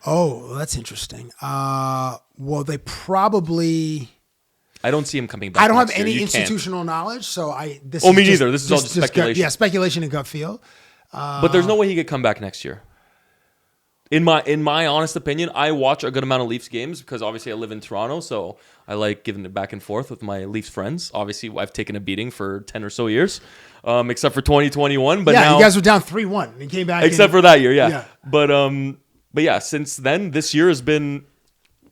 Oh, that's interesting. Well, they probably... I don't see him coming back. I don't have next any year. institutional knowledge, so me neither. This is all just speculation. Speculation and gut feel. But there's no way he could come back next year. In my honest opinion, I watch a good amount of Leafs games because obviously I live in Toronto, so I like giving it back and forth with my Leafs friends. Obviously, I've taken a beating for 10 or so years, except for 2021. But now you guys were down 3-1 and came back. Except for that year, yeah. But yeah, since then, this year has been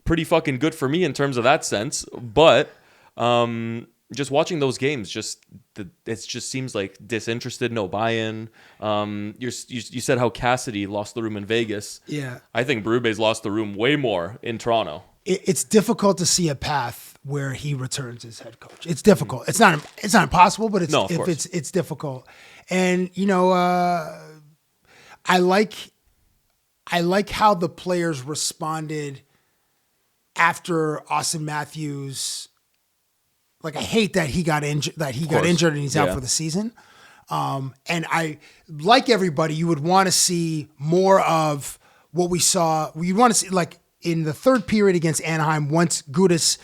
pretty fucking good for me in terms of that sense. But just watching those games, it just seems like disinterested, no buy-in. You said how Cassidy lost the room in Vegas. Yeah, I think Berube's lost the room way more in Toronto. It's difficult to see a path where he returns as head coach. It's difficult. It's not impossible, but it's difficult. And I like how the players responded after Austin Matthews. Like, I hate that he got injured. And he's out for the season. And I, like everybody, you would want to see more of what we saw. You want to see, like, in the third period against Anaheim, once Radko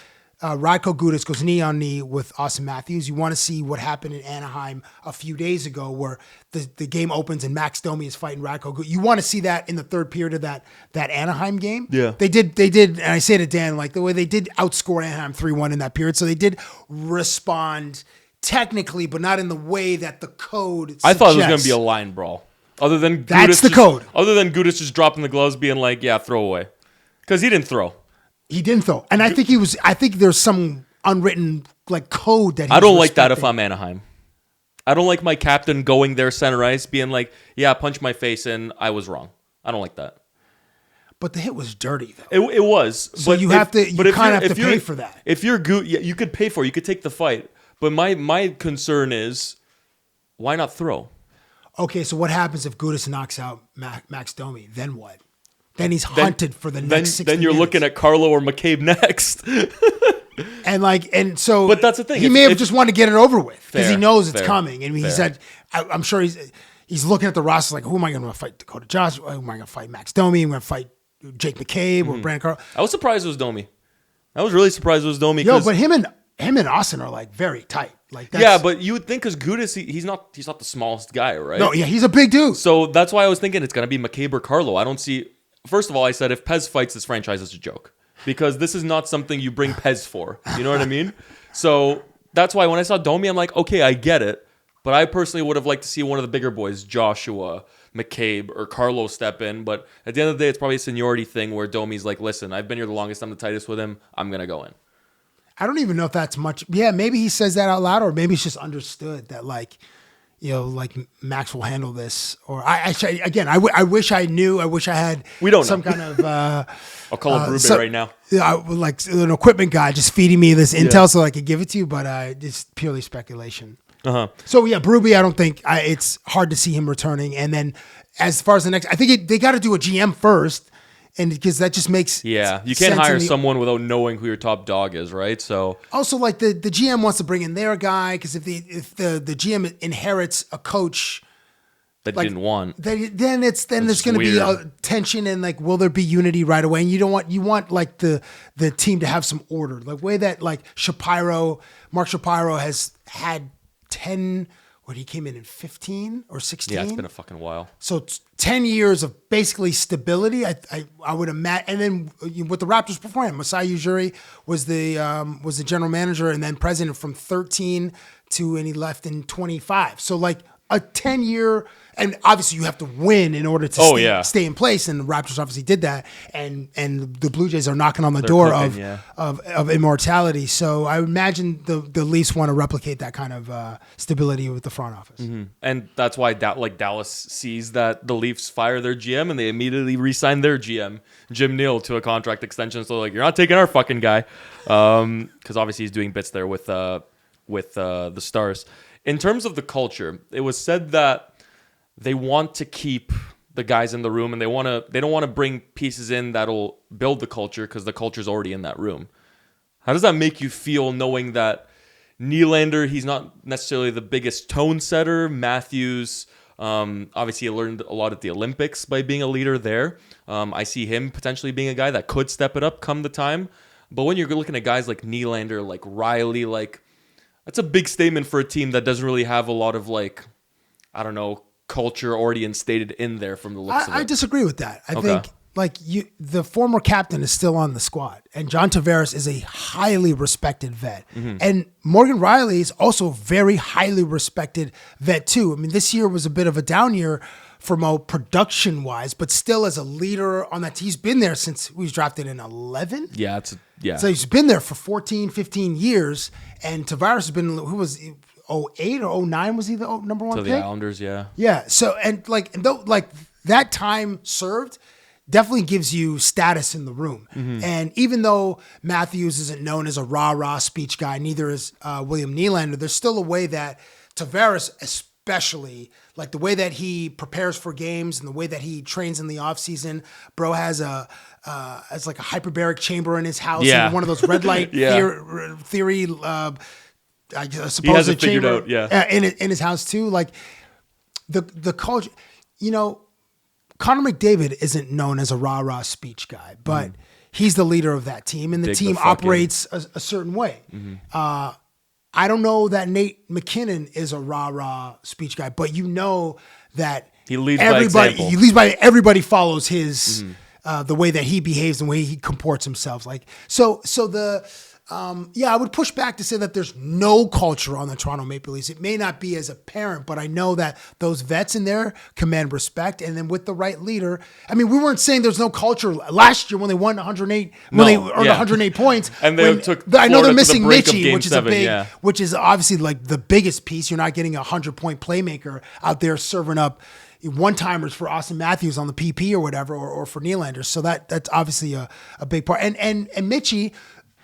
Gudas goes knee on knee with Austin Matthews, you want to see what happened in Anaheim a few days ago, where the game opens and Max Domi is fighting Radko Gudas. You want to see that in the third period of that Anaheim game. Yeah, they did, and I say to Dan, like, the way they did outscore Anaheim 3-1 in that period, so they did respond technically, but not in the way that the code suggests. I thought it was going to be a line brawl. Other than code. Other than Gudas just dropping the gloves, being like, "Yeah, throw away," because he didn't throw. He didn't throw, and I think there's some unwritten like code that I don't like that if I'm Anaheim. I don't like my captain going there center ice, being like, "Yeah, punch my face in. I was wrong." I don't like that. But the hit was dirty, though. It was. So but you kind of have to pay for that. If you're good, you could pay for it. You could take the fight. But my concern is, why not throw? Okay, so what happens if Gudas knocks out Max Domi? Then what? Then he's hunted for the next 60 Then you're minutes. looking at Carlo or McCabe next. But that's the thing. He may have just wanted to get it over with because he knows it's fair, coming. And he said, I'm sure he's looking at the roster like, who am I going to fight? Dakota Joshua? Who am I going to fight? Max Domi? I'm going to fight Jake McCabe or Brandon Carlo? I was surprised it was Domi. I was really surprised it was Domi. Yo, but him and Austin are like very tight. Like, yeah, but you would think because Gudas, he's not the smallest guy, right? No, yeah, he's a big dude. So that's why I was thinking it's going to be McCabe or Carlo. I don't see. First of all, I said if Pez fights this franchise, it's a joke because this is not something you bring Pez for. You know what I mean? So that's why when I saw Domi, I'm like, okay, I get it. But I personally would have liked to see one of the bigger boys, Joshua, McCabe, or Carlo step in. But at the end of the day, it's probably a seniority thing where Domi's like, listen, I've been here the longest. I'm the tightest with him. I'm going to go in. I don't even know if that's much. Yeah, maybe he says that out loud, or maybe it's just understood that, like, like Max will handle this. Or I wish I knew. I wish I had. We don't some know. kind of. I'll call up Berube right now. Like an equipment guy just feeding me this intel so I could give it to you, but it's purely speculation. So yeah, Berube, I don't think it's hard to see him returning. And then as far as the next, I think they got to do a GM first. And because that just makes you can't sense hire someone without knowing who your top dog is, right? So also like the GM wants to bring in their guy because if the GM inherits a coach that didn't want, then there's going to be a tension and like will there be unity right away? And you want like the team to have some order, like way that like Mark Shapiro has had 10. What, he came in 15 or 16? Yeah, it's been a fucking while. So 10 years of basically stability. I would imagine. And then with the Raptors beforehand, Masai Ujiri was the general manager and then president from 13 and he left in 25. So like a 10-year, and obviously you have to win in order to stay in place. And the Raptors obviously did that. And the Blue Jays are knocking on the door of immortality. So I imagine the Leafs want to replicate that kind of stability with the front office. Mm-hmm. And that's why Dallas sees that the Leafs fire their GM and they immediately re-sign their GM, Jim Neal, to a contract extension. So like, you're not taking our fucking guy. Because obviously he's doing bits there with the Stars. In terms of the culture, it was said that they want to keep the guys in the room and they don't want to bring pieces in that'll build the culture because the culture's already in that room. How does that make you feel knowing that Nylander, he's not necessarily the biggest tone setter? Matthews, obviously he learned a lot at the Olympics by being a leader there. I see him potentially being a guy that could step it up come the time. But when you're looking at guys like Nylander, like Riley, like that's a big statement for a team that doesn't really have a lot of like, I don't know, culture already instated in there from the looks of it. I disagree with that. I think like the former captain is still on the squad, and John Tavares is a highly respected vet, and Morgan Riley is also a very highly respected vet too. I mean, this year was a bit of a down year for Mo production wise, but still as a leader on that, he's been there since he was drafted in 11. Yeah. So he's been there for 14, 15 years. And Tavares has been, who was 08 or 09? Was he the number one pick? The Islanders, yeah. Yeah. So, and that time served definitely gives you status in the room. And even though Matthews isn't known as a rah-rah speech guy, neither is William Nylander, there's still a way that Tavares, especially like the way that he prepares for games and the way that he trains in the off season. Bro has as like a hyperbaric chamber in his house, and one of those red light theory. I suppose he has it figured chamber out, in his house too. Like the culture, Connor McDavid isn't known as a rah-rah speech guy, but he's the leader of that team, and the team operates a certain way. I don't know that Nate McKinnon is a rah-rah speech guy, but you know that he leads by example. He leads by everybody follows his the way that he behaves and the way he comports himself. Like I would push back to say that there's no culture on the Toronto Maple Leafs. It may not be as apparent, but I know that those vets in there command respect. And then with the right leader, I mean, we weren't saying there's no culture last year when they won 108, when they earned 108 points. And they took I know they're missing the Mitchie, which is obviously like the biggest piece. You're not getting a 100-point playmaker out there serving up one-timers for Austin Matthews on the PP or whatever, or for Nylander. So that's obviously a big part. And Mitchie,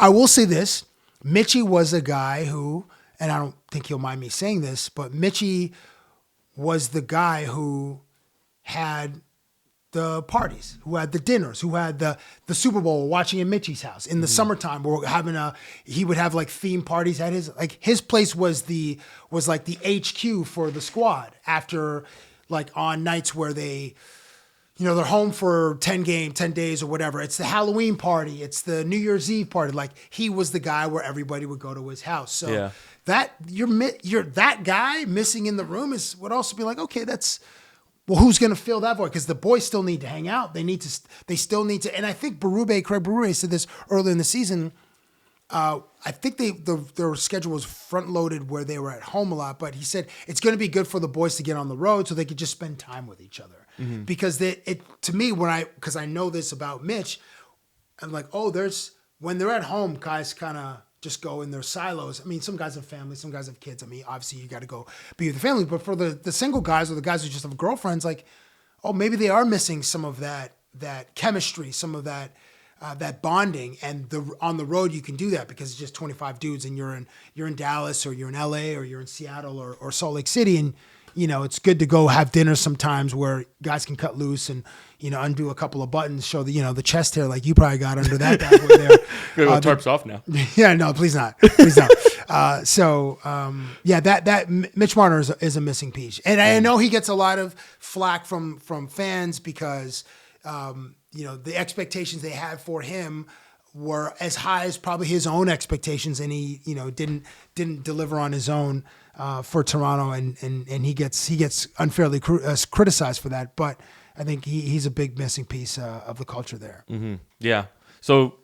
I will say this, Mitchie was a guy who, and I don't think he'll mind me saying this, but Mitchie was the guy who had the parties, who had the dinners, who had the Super Bowl watching in Mitchie's house. In the summertime, we're having he would have like theme parties at his place was like the HQ for the squad after like on nights where they're home for 10 days or whatever. It's the Halloween party. It's the New Year's Eve party. Like he was the guy where everybody would go to his house. So that you're that guy missing in the room would also be like, okay, who's going to fill that void? Because the boys still need to hang out. They still need to. And I think Craig Berube said this earlier in the season. I think their schedule was front loaded where they were at home a lot, but he said it's going to be good for the boys to get on the road so they could just spend time with each other. Because to me, because I know this about Mitch, I'm like, when they're at home, guys kind of just go in their silos. I mean, some guys have families, some guys have kids. I mean, obviously you got to go be with the family, but for the single guys or the guys who just have girlfriends, like, maybe they are missing some of that chemistry, some of that bonding, and on the road you can do that because it's just 25 dudes and you're in Dallas or you're in LA or you're in Seattle or Salt Lake City, and it's good to go have dinner sometimes where guys can cut loose and, undo a couple of buttons, show the chest hair like you probably got under that bad boy there. Tarp's off now. Yeah, no, please not. Please don't. That Mitch Marner is a missing piece. And I know he gets a lot of flack from fans because, the expectations they had for him were as high as probably his own expectations, and he, didn't deliver on his own for Toronto, and he gets unfairly criticized for that. But I think he's a big missing piece of the culture there. Mm-hmm. Yeah. So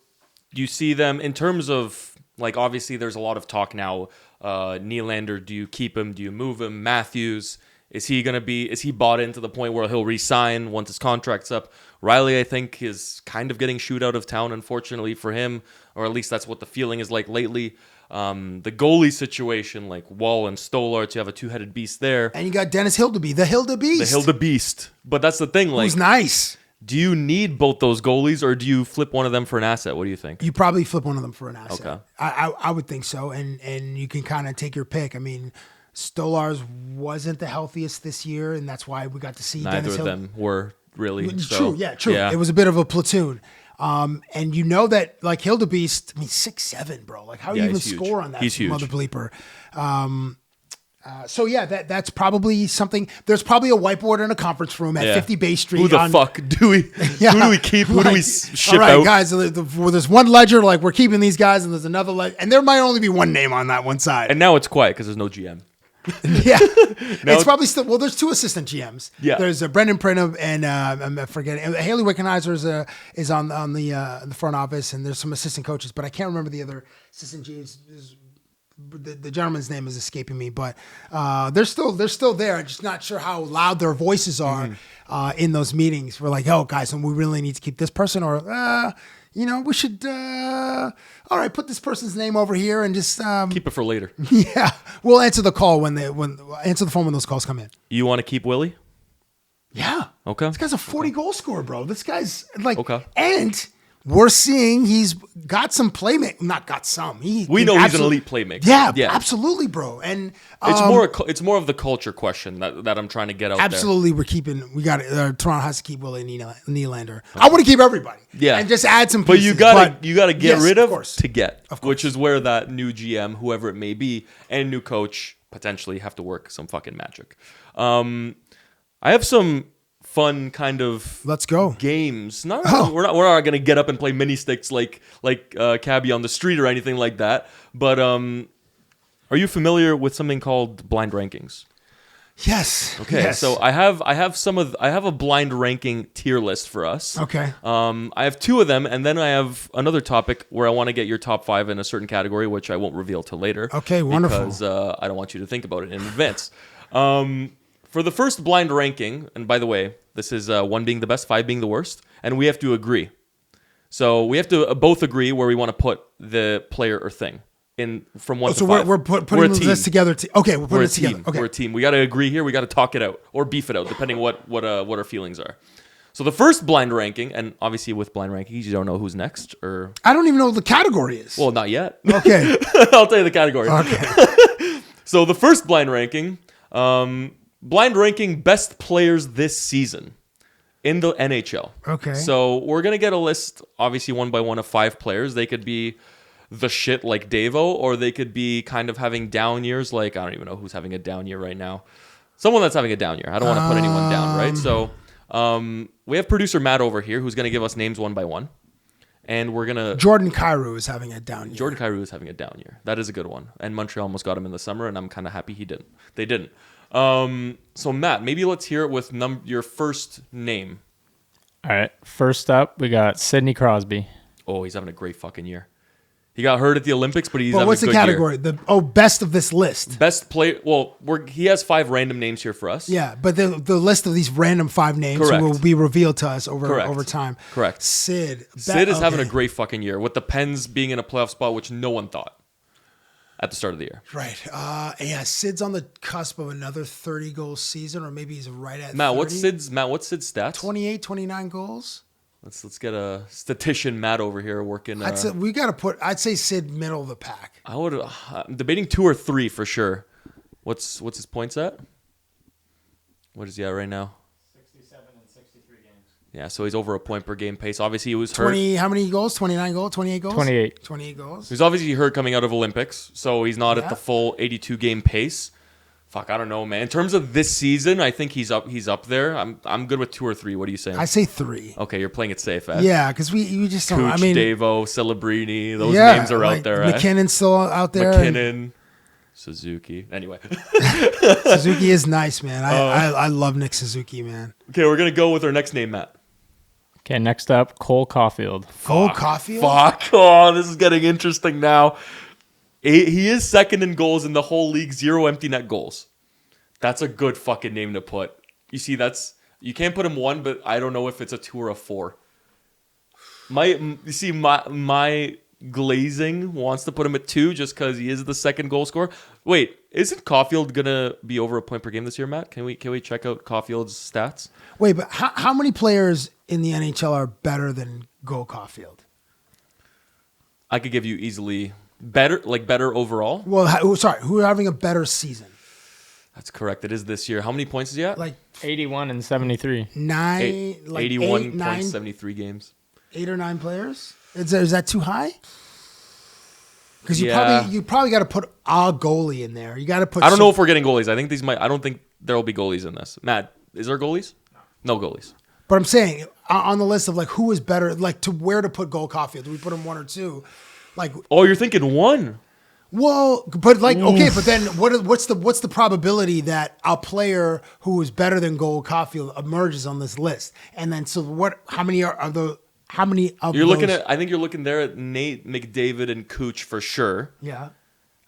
do you see them in terms of, like, obviously there's a lot of talk now. Nylander, do you keep him? Do you move him? Matthews, is he bought into the point where he'll re-sign once his contract's up? Riley, I think, is kind of getting shooed out of town, unfortunately for him, or at least that's what the feeling is like lately. The goalie situation, like Wall and Stolarz, you have a two-headed beast there. And you got Dennis Hildebeest, the Hildebeest. The Hildebeest. But that's the thing, like, who's nice. Do you need both those goalies, or do you flip one of them for an asset? What do you think? You probably flip one of them for an asset. Okay. I would think so, and you can kind of take your pick. I mean, Stolarz wasn't the healthiest this year, and that's why we got to see Neither Dennis of them were really. True. Yeah. It was a bit of a platoon. And that, like, Hildebeest, I mean, 6'7", bro. Like, how do you even score on that mother bleeper? That's probably something. There's probably a whiteboard in a conference room at 50 Bay Street. Who the fuck do we? Who do we keep? Who do we ship out? All right, guys. There's one ledger, like, we're keeping these guys, and there's another ledger, and there might only be one name on that one side. And now it's quiet because there's no GM. Yeah, it's probably still. Well, there's two assistant GMs. Yeah, there's Brendan Pridham and I'm forgetting. Haley Wickenheiser is on the front office, and there's some assistant coaches, but I can't remember the other assistant GMs. The gentleman's name is escaping me, but they're still there. I'm just not sure how loud their voices are in those meetings. We're like, oh, guys, and we really need to keep this person, or we should. All right, put this person's name over here and just keep it for later. Yeah, we'll answer the call when answer the phone when those calls come in. You want to keep Willie? Yeah. Okay. This guy's a 40 goal scorer, bro. This guy's like, okay. And we're seeing he's got some playmaking. Not got some. We know he's an elite playmaker. Yeah, absolutely, bro. And it's more of the culture question that I'm trying to get out absolutely, there. We got Toronto has to keep Willie Nylander. Okay. I want to keep everybody. Yeah, and just add some pieces. But you gotta get rid of course. To get, which is where that new GM, whoever it may be, and new coach potentially have to work some fucking magic. I have some fun kind of let's go games. We're not gonna get up and play mini sticks like Cabbie on the street or anything like that. But are you familiar with something called blind rankings? Yes. Okay. Yes. So I have a blind ranking tier list for us. Okay. I have two of them, and then I have another topic where I want to get your top 5 in a certain category, which I won't reveal till later. Okay. Wonderful. Because I don't want you to think about it in advance. For the first blind ranking, and by the way, this is 1 being the best, 5 being the worst, and we have to agree. So we have to both agree where we want to put the player or thing in from 1 to 5. We're putting this together. Okay, we're putting it together. Okay. We're a team. We got to agree here. We got to talk it out or beef it out, depending what our feelings are. So the first blind ranking, and obviously with blind rankings, you don't know who's next, or I don't even know what the category is. Well, not yet. Okay, I'll tell you the category. Okay. So the first blind ranking. Blind ranking best players this season in the NHL. Okay. So we're going to get a list, obviously one by one, of 5 players. They could be the shit like Davo, or they could be kind of having down years like, I don't even know who's having a down year right now. Someone that's having a down year. I don't want to put anyone down, right? So we have producer Matt over here who's going to give us names one by one. And we're going to... Jordan Kyrou is having a down year. Jordan Kyrou is having a down year. That is a good one. And Montreal almost got him in the summer, and I'm kind of happy they didn't. So Matt, maybe let's hear it with your first name. All right. First up, we got Sidney Crosby. Oh, he's having a great fucking year. He got hurt at the Olympics, but he's having what's a the good category? Year. Best of this list. Best player. Well, he has 5 random names here for us. Yeah, but the list of these random 5 names will be revealed to us over time. Correct. Sid is having a great fucking year with the Pens being in a playoff spot, which no one thought at the start of the year. Right. Sid's on the cusp of another 30-goal season, or maybe he's right at 30. What's Sid's stats? 28, 29 goals. Let's get a statistician Matt over here working. I'd say Sid middle of the pack. I'm debating 2 or 3 for sure. What's his points at? What is he at right now? 67 and 63 games. Yeah, so he's over a point per game pace. Obviously, he was hurt. 20, how many goals? 29 goals? 28 goals? 28. 28 goals. He's obviously hurt coming out of Olympics, so he's not at Yeah. the full 82 game pace. Fuck, I don't know, man. In terms of this season, I think he's up there. I'm good with 2 or 3. What are you saying? I say 3. Okay, you're playing it safe, eh? Yeah, because we just don't. Cooch, I mean, Davo, Celebrini, those yeah, names are like out there. McKinnon's still out there. McKinnon, Suzuki. Anyway. Suzuki is nice, man. I love Nick Suzuki, man. Okay, we're going to go with our next name, Matt. Okay, next up, Cole Caulfield. Cole Caulfield? Fuck. Oh, this is getting interesting now. He is second in goals in the whole league, 0 empty net goals. That's a good fucking name to put. You see, you can't put him 1, but I don't know if it's a 2 or a 4. My glazing wants to put him at 2 just because he is the second goal scorer. Wait, isn't Caulfield gonna be over a point per game this year, Matt? Can we check out Caulfield's stats? Wait, but how many players in the NHL are better than Cole Caulfield? I could give you easily better overall. Well, who are having a better season? That's correct. It is this year. How many points is he at? Like 81 and 73. 9, like 81 8, 9, points, 73 games. 8 or 9 players? Is that too high? Because Yeah. you probably got to put a goalie in there. You got to put. I don't know if we're getting goalies. I don't think there will be goalies in this. Matt, is there goalies? No goalies. But I'm saying on the list of like who is better, like to where to put Cole Caulfield. Do we put him 1 or 2? Like, Oh, you're thinking 1. well, but like, okay, but then what's the probability that a player who is better than Cole Caulfield emerges on this list? And then so what? How many of You're looking at. I think you're looking there at Nate McDavid and Cooch for sure. Yeah.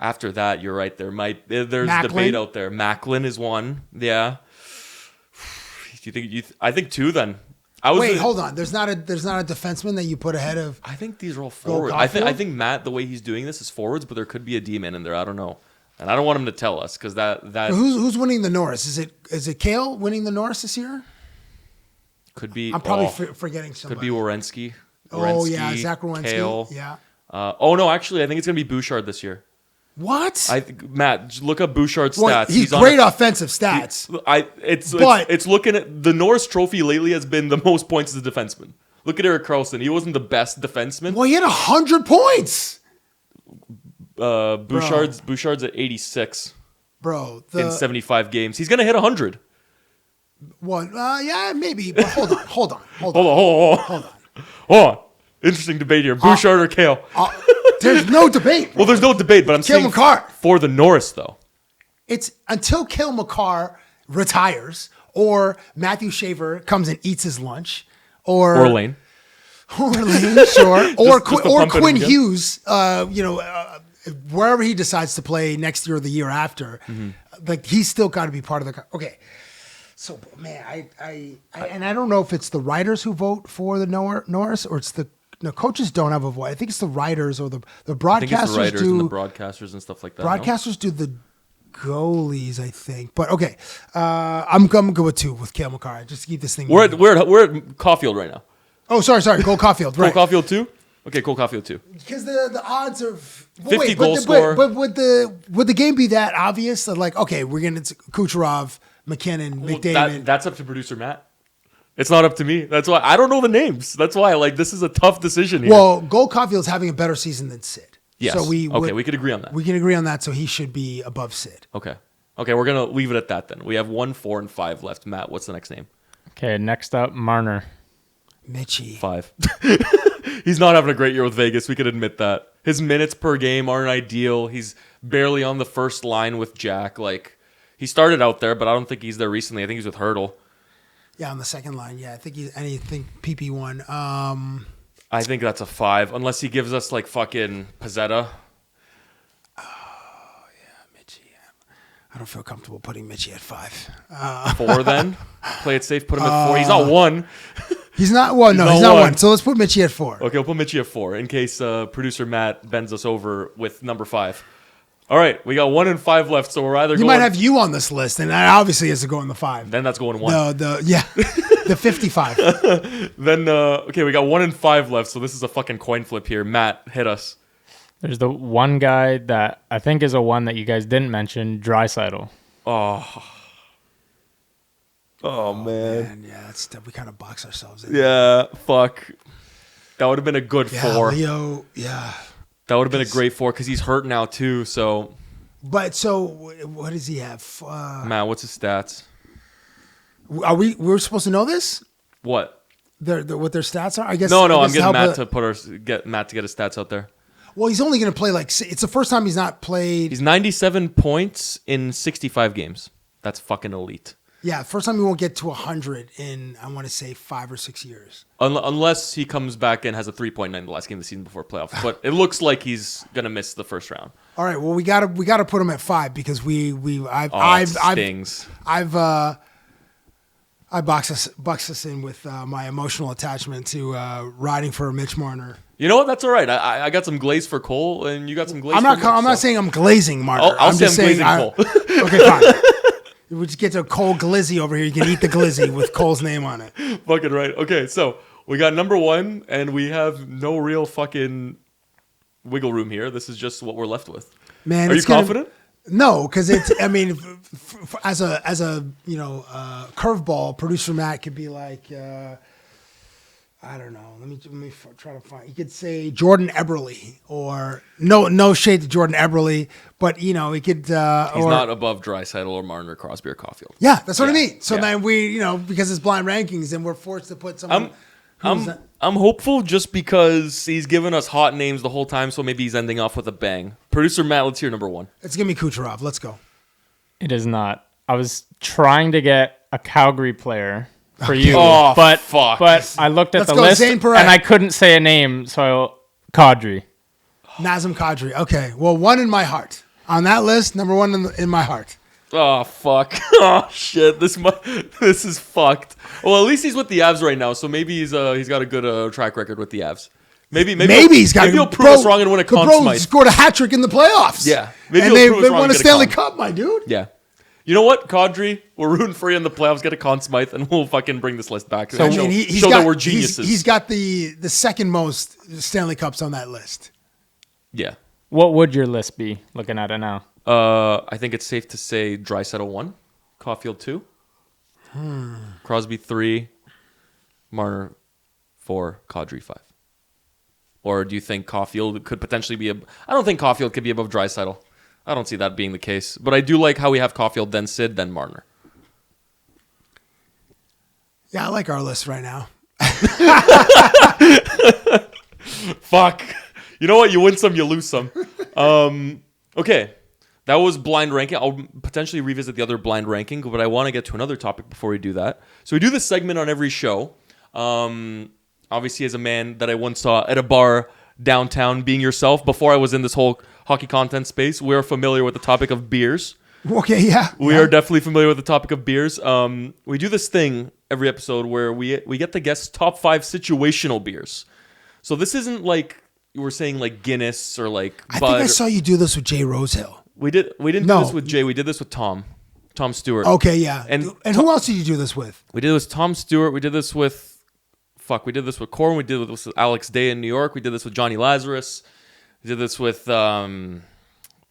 After that, you're right. There's Macklin? debate out there. Macklin is 1. Yeah. Do you think I think 2 then. Wait, hold on. There's not a defenseman that you put ahead of. I think these are all forwards. I think Matt, the way he's doing this is forwards, but there could be a D-man in there. I don't know, and I don't want him to tell us because that Who's winning the Norris? Is it Kale winning the Norris this year? could be. I'm probably forgetting somebody. Could be Werenski. Oh yeah, Zach Werenski. Kale. Yeah. Oh no, actually, I think it's gonna be Bouchard this year. What? Matt, just look up Bouchard's Well, stats. he's great offensive stats. It's looking at the Norris Trophy lately has been the most points as a defenseman. Look at Erik Karlsson. He wasn't the best defenseman. Well, he had 100 points. Bouchard's at 86 Bro, in 75 games. He's gonna hit 100. Yeah, maybe. But hold on. Hold on. Interesting debate here. Bouchard or Kale? There's no debate. Well, there's no debate, but I'm Cale saying Makar. for the Norris though. It's until Cale Makar retires or Matthew Shaver comes and eats his lunch or Lane. Or Lane, sure. Or just to or pump it Quinn again. Hughes, wherever he decides to play next year or the year after, like he's still got to be part of the. Okay, so man, I don't know if it's the writers who vote for the Norris or it's the coaches don't have a vote. I think it's the writers or the broadcasters I think it's the writers do. and the broadcasters and stuff like that. Broadcasters do the goalies, I think. But okay, I'm good with 2 with Cale Makar. Just to keep this thing. We're at Caulfield right now. Oh, sorry, Cole Caulfield. Right. Cole Caulfield 2? Okay, Cole Caulfield 2. Because the odds of 50 goal scorer. But would the game be that obvious? Like, okay, we're getting Kucherov, McKinnon, McDavid. That's up to producer Matt. It's not up to me. That's why I don't know the names. That's why this is a tough decision here. Well, Cole Caulfield's having a better season than Sid. Yes. So we could agree on that. We can agree on that. So he should be above Sid. Okay, we're gonna leave it at that then. We have 1, 4, and 5 left. Matt, what's the next name? Okay, next up, Marner. Mitchie. 5. He's not having a great year with Vegas. We could admit that. His minutes per game aren't ideal. He's barely on the first line with Jack. Like, he started out there, but I don't think he's there recently. I think he's with Hurdle. Yeah, on the second line. Yeah, I think PP1. I think that's a 5, unless he gives us like fucking Pizzetta. I don't feel comfortable putting Mitchie at 5. 4 then. Play it safe. Put him at 4. He's not 1. He's not one. No, he's not one. So let's put Mitchie at 4. Okay, we'll put Mitchie at 4 in case producer Matt bends us over with number 5. All right, we got 1 and 5 left, so we're either You might have you on this list, and that obviously has to go in the 5. Then that's going 1. The 55. Then okay, we got 1 and 5 left, so this is a fucking coin flip here. Matt, hit us. There's the one guy that I think is a one that you guys didn't mention, Draisaitl. Oh, Oh, man. And yeah, we kind of box ourselves in. Yeah, fuck. That would have been a good Yeah, 4. Leo, yeah. That would have been a great 4 because he's hurt now too. So, But so what does he have? Matt, what's his stats? We're supposed to know this? What? What their stats are? I guess. No, I I'm guess getting Matt to get Matt to get his stats out there. Well, he's only going to play it's the first time he's not played. He's 97 points in 65 games. That's fucking elite. Yeah, first time he won't get to 100 in, I want to say, 5 or 6 years. Unless he comes back and has a 3.9 the last game of the season before playoffs. But it looks like he's gonna miss the first round. All right, well we gotta put him at 5 because Stings. I box us in with my emotional attachment to riding for Mitch Marner. You know what? That's all right. I got some glaze for Cole, and you got some glaze. I'm not saying I'm glazing Marner. I'll I'm just say saying I'm glazing Cole. Okay, fine. We just get to Cole Glizzy over here. You can eat the glizzy with Cole's name on it. Fucking right. Okay, so we got number 1, and we have no real fucking wiggle room here. This is just what we're left with. Man, are you confident? No, because it's. I mean, as a curveball, producer Matt could be like, I don't know. Let me try to find. You could say Jordan Eberle, or no shade to Jordan Eberle, but he could. He's not above Draisaitl or Marner, Crosby, or Caulfield. Yeah, that's what I mean. So then we, because it's blind rankings, and we're forced to put someone. I'm hopeful just because he's given us hot names the whole time, so maybe he's ending off with a bang. Producer Matt, let's hear number 1. It's gonna be Kucherov. Let's go. It is not. I was trying to get a Calgary player for you, Oh, but fuck. but I looked at Let's the go, list Zane Parekh. and I couldn't say a name, so Kadri. Nazem Kadri. Okay, well, 1 in my heart on that list. Number 1 in my heart. Oh, fuck. Oh, shit. This is fucked. Well, at least he's with the Avs right now, so maybe he's got a good track record with the Avs. Maybe he's got. Maybe he'll prove us wrong and win a Conn Bro Smythe. scored a hat trick in the playoffs. Yeah. Maybe and he'll prove us they wrong won and a get Stanley Conn. Cup, my dude. Yeah. You know what, Kadri? We're rooting for you in the playoffs. Get a Conn Smythe, and we'll fucking bring this list back. So, show that we're geniuses. He's got the second most Stanley Cups on that list. Yeah. What would your list be? Looking at it now, I think it's safe to say Draisaitl 1, Caulfield 2, Crosby 3, Marner 4, Kadri 5. Or do you think Caulfield could potentially be I don't think Caulfield could be above Draisaitl. I don't see that being the case. But I do like how we have Caulfield, then Sid, then Marner. Yeah, I like our list right now. Fuck. You know what? You win some, you lose some. Okay. That was blind ranking. I'll potentially revisit the other blind ranking, but I want to get to another topic before we do that. So we do this segment on every show. Obviously, as a man that I once saw at a bar downtown, being yourself, before I was in this whole hockey content space, we're familiar with the topic of beers. Okay, yeah. We are definitely familiar with the topic of beers. We do this thing every episode where we get the guests' top 5 situational beers. So this isn't like you were saying like Guinness or like I Bud. think I saw you do this with Jay Rosehill. We didn't do this with Jay. We did this with Tom Stewart. Okay, yeah. And who else did you do this with? We did this with Tom Stewart. We did this with we did this with Corin. We did this with Alex Day in New York. We did this with Johnny Lazarus. We did this with Who am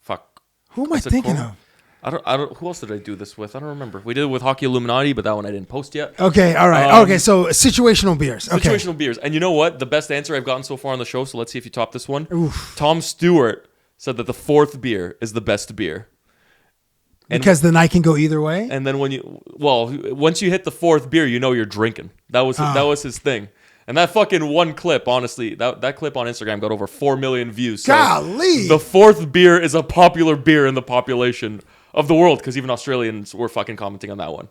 I thinking of? I don't. Who else did I do this with? I don't remember. We did it with Hockey Illuminati, but that one I didn't post yet. Okay, all right. Okay, so situational beers. Okay. Situational beers. And you know what? The best answer I've gotten so far on the show, so let's see if you top this one. Oof. Tom Stewart said that the 4th beer is the best beer. Because the night can go either way? And then once you hit the 4th beer, you know you're drinking. That was his thing. And that fucking one clip, honestly, that clip on Instagram got over 4 million views. So Golly! The 4th beer is a popular beer in the population of the world, because even Australians were fucking commenting on that one.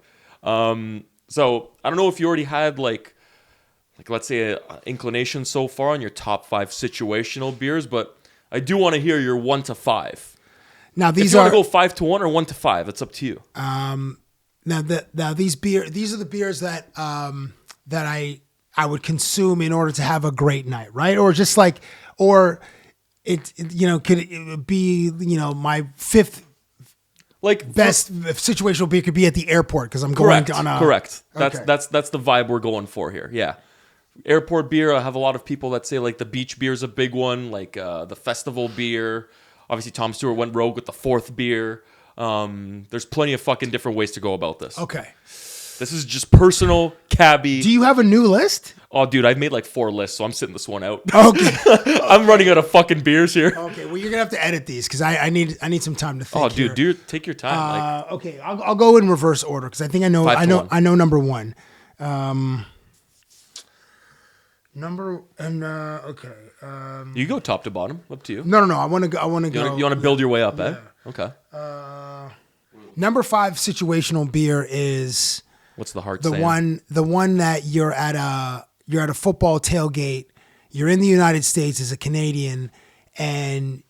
So I don't know if you already had like let's say an inclination so far on your top 5 situational beers, but I do want to hear your 1 to 5. Now If you want to go 5 to 1 or 1 to 5, it's up to you. Now these are the beers that that I would consume in order to have a great night, right? Or just like, or could it be my 5th best situational beer could be at the airport because I'm going on a correct. Okay. That's the vibe we're going for here. Yeah. Airport beer, I have a lot of people that say like the beach beer is a big one, like the festival beer. Obviously, Tom Stewart went rogue with the 4th beer. There's plenty of fucking different ways to go about this. Okay. This is just personal Cabbie. Do you have a new list? Oh, dude, I've made like 4 lists, so I'm sitting this one out. Okay. I'm running out of fucking beers here. Okay. Well, you're gonna have to edit these because I need some time to think. Oh, dude, here. take your time. Okay, I'll go in reverse order because I think I know 5-1. number one. You go top to bottom. Up to you. No. I want to go. You want to build your way up, eh? Okay. Number 5 situational beer is What's the heart the saying? one that you're at a football tailgate. You're in the United States as a Canadian, and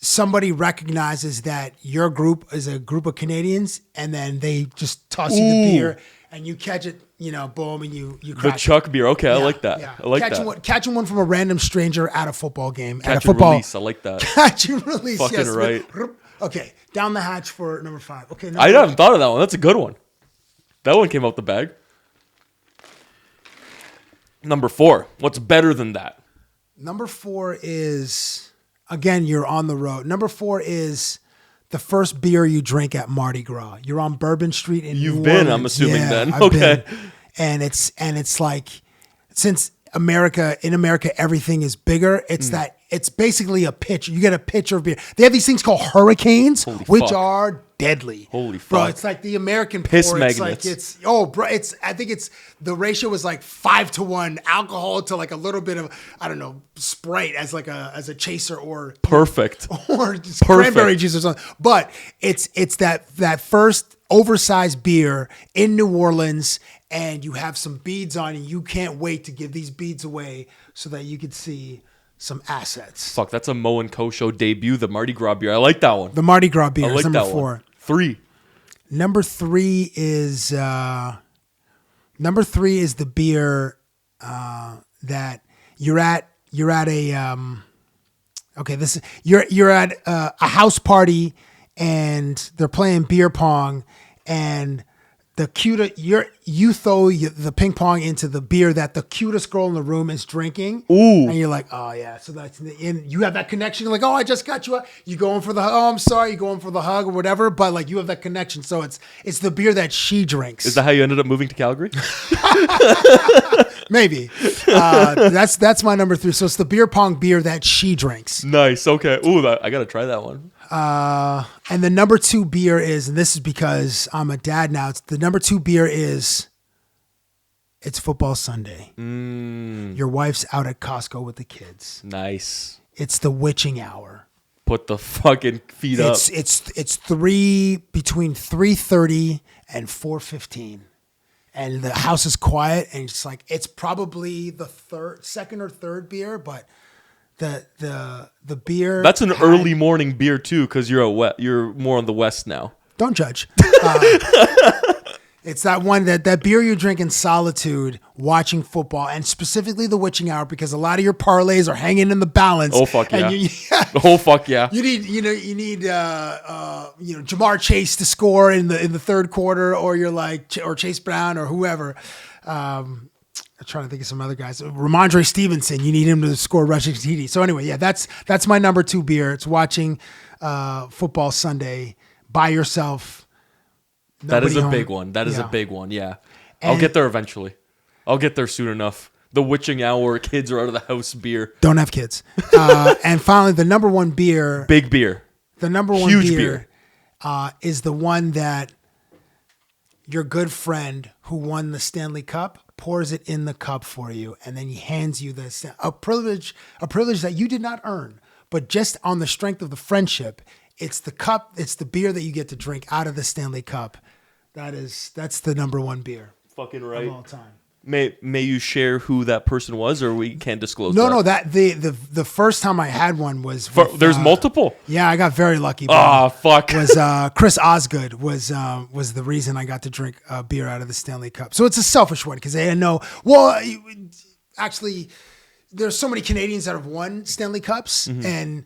somebody recognizes that your group is a group of Canadians, and then they just toss you the beer, and you catch it, boom, and you The crack Chuck beer. Okay, I Yeah, like that. yeah. I like that. Catching one from a random stranger at a football game. Catch at a and football release. I like that. Catch and release. Fucking yes. right. Okay, down the hatch for number 5. Okay, I haven't thought of that one. That's a good one. That one came out the bag. Number 4. What's better than that? Number 4 is, again, you're on the road. Number 4 is the first beer you drink at Mardi Gras. You're on Bourbon Street in You've New been, Orleans. I'm assuming, then. I've Okay. been. And it's like, since in America everything is bigger, it's basically a pitcher. You get a pitcher of beer. They have these things called hurricanes, which fuck. are deadly. Holy fuck. Bro, it's like the American Piss pour. magnets. I think the ratio was like 5-1 alcohol to like a little bit of, I don't know, Sprite as a chaser or Perfect. or just cranberry juice or something. But it's that first oversized beer in New Orleans, and you have some beads on, and you can't wait to give these beads away so that you could see some assets. Fuck, that's a Mo&Co Show debut, the Mardi Gras beer. I like that one. The Mardi Gras beer I is like number that 4. one. 3. Number 3 is the beer that you're at a you're at a house party, and they're playing beer pong, and you throw the ping pong into the beer that the cutest girl in the room is drinking. Ooh. And you're like, oh yeah. So you have that connection. You're like, oh, I just got you. You go in for the hug. Oh, I'm sorry. You go in for the hug or whatever. But like, you have that connection. So it's the beer that she drinks. Is that how you ended up moving to Calgary? Maybe. That's my number 3. So it's the beer pong beer that she drinks. Nice. Okay. Ooh, I got to try that one. And the number 2 beer is, and this is because I'm a dad now, the number 2 beer is, it's football Sunday. Your wife's out at Costco with the kids. Nice. It's the witching hour. Put the fucking feet up. It's between 3:30 and 4:15. And the house is quiet, and it's probably the second or third beer, but the beer. That's an early morning beer too, because you're more on the west now. Don't judge. It's that one that beer you drink in solitude, watching football, and specifically the witching hour, because a lot of your parlays are hanging in the balance. Oh fuck yeah! And Oh fuck yeah! You need Jamar Chase to score in the third quarter, or or Chase Brown or whoever. I'm trying to think of some other guys. Ramondre Stevenson, you need him to score rushing TD. So anyway, yeah, that's my number 2 beer. It's watching football Sunday by yourself. That is a home. big one. That is a big one. Yeah, And I'll get there eventually. I'll get there soon enough. The witching hour, kids are out of the house beer. Don't have kids. And finally, the number 1 beer. Big beer. The number 1 Huge beer. Is the one that your good friend who won the Stanley Cup pours it in the cup for you, and then he hands you a privilege that you did not earn, but just on the strength of the friendship. It's the cup. It's the beer that you get to drink out of the Stanley Cup. That's the number 1 beer. Fucking right. Of all time. May you share who that person was, or we can't disclose? that? No. That the first time I had one was. There's multiple. Yeah, I got very lucky. Ah, fuck. Was Chris Osgood was the reason I got to drink beer out of the Stanley Cup. So it's a selfish one because they know. Well, actually, there's so many Canadians that have won Stanley Cups, and